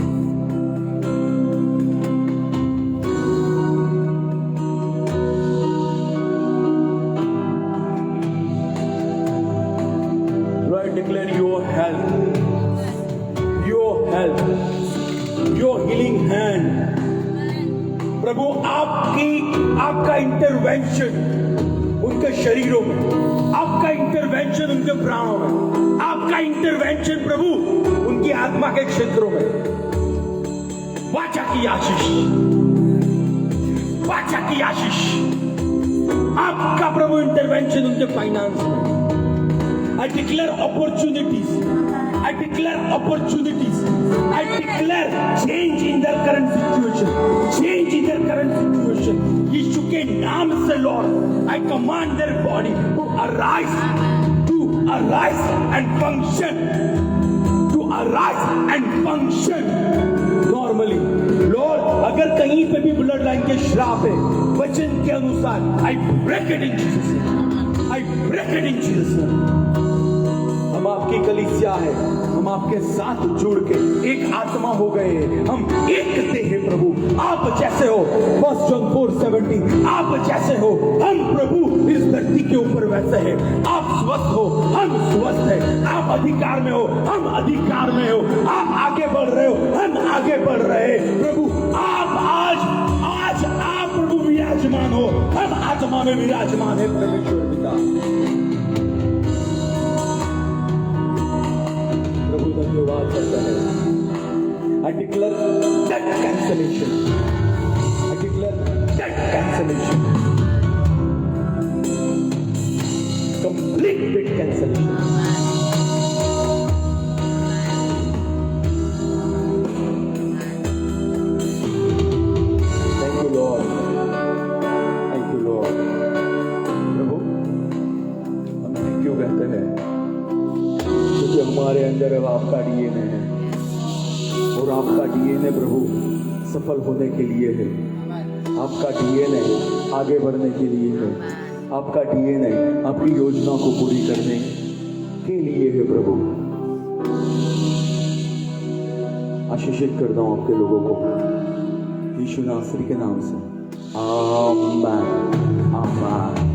S1: Lord, declare your health, your healing hand। प्रभु आपका इंटरवेंशन उनके शरीरों में, आपका इंटरवेंशन उनके प्राणों में, आपका इंटरवेंशन प्रभु उनकी आत्मा के क्षेत्रों में। वाचा की आशीष, वाचा की आशीष, आपका प्रभु इंटरवेंशन उनके फाइनेंस में। I declare opportunities. I declare opportunities. I declare change in their current situation. Change in their current situation. यीशु के नाम से Lord, I command their body to arise and function, to arise and function normally. Lord, अगर कहीं पे भी blood line के श्राप है, वचन के अनुसार, I break it in Jesus name. I break it in Jesus name. हम आपकी कलीसिया है, हम आपके साथ जुड़ के एक आत्मा हो गए, हम एक देह है प्रभु। आप जैसे हो, 1 John 4:17, आप जैसे हो हम प्रभु इस धरती के ऊपर वैसे हैं। आप स्वस्थ हो, हम स्वस्थ हैं। आप अधिकार में हो, हम अधिकार में हो। आप आगे बढ़ रहे हो, हम आगे बढ़ रहे हैं। प्रभु आप आज आप प्रभु विराजमान हो, हम आत्मा में विराजमान है। परमेश्वर पिता धन्यवाद करता है। I declare debt cancellation. I declare debt cancellation. Complete debt cancellation. Thank you Lord. Thank you Lord. प्रभु हम थैंक यू कहते हैं, क्योंकि हमारे अंदर अब आपका डीएनए है, और आपका डीएनए प्रभु सफल होने के लिए है। आपका डीएनए आगे बढ़ने के लिए है। आपका डीएनए आपकी योजना को पूरी करने के लिए है प्रभु। आशीषित करता हूं आपके लोगों को यीशु नासरी के नाम से। आमीन आमीन।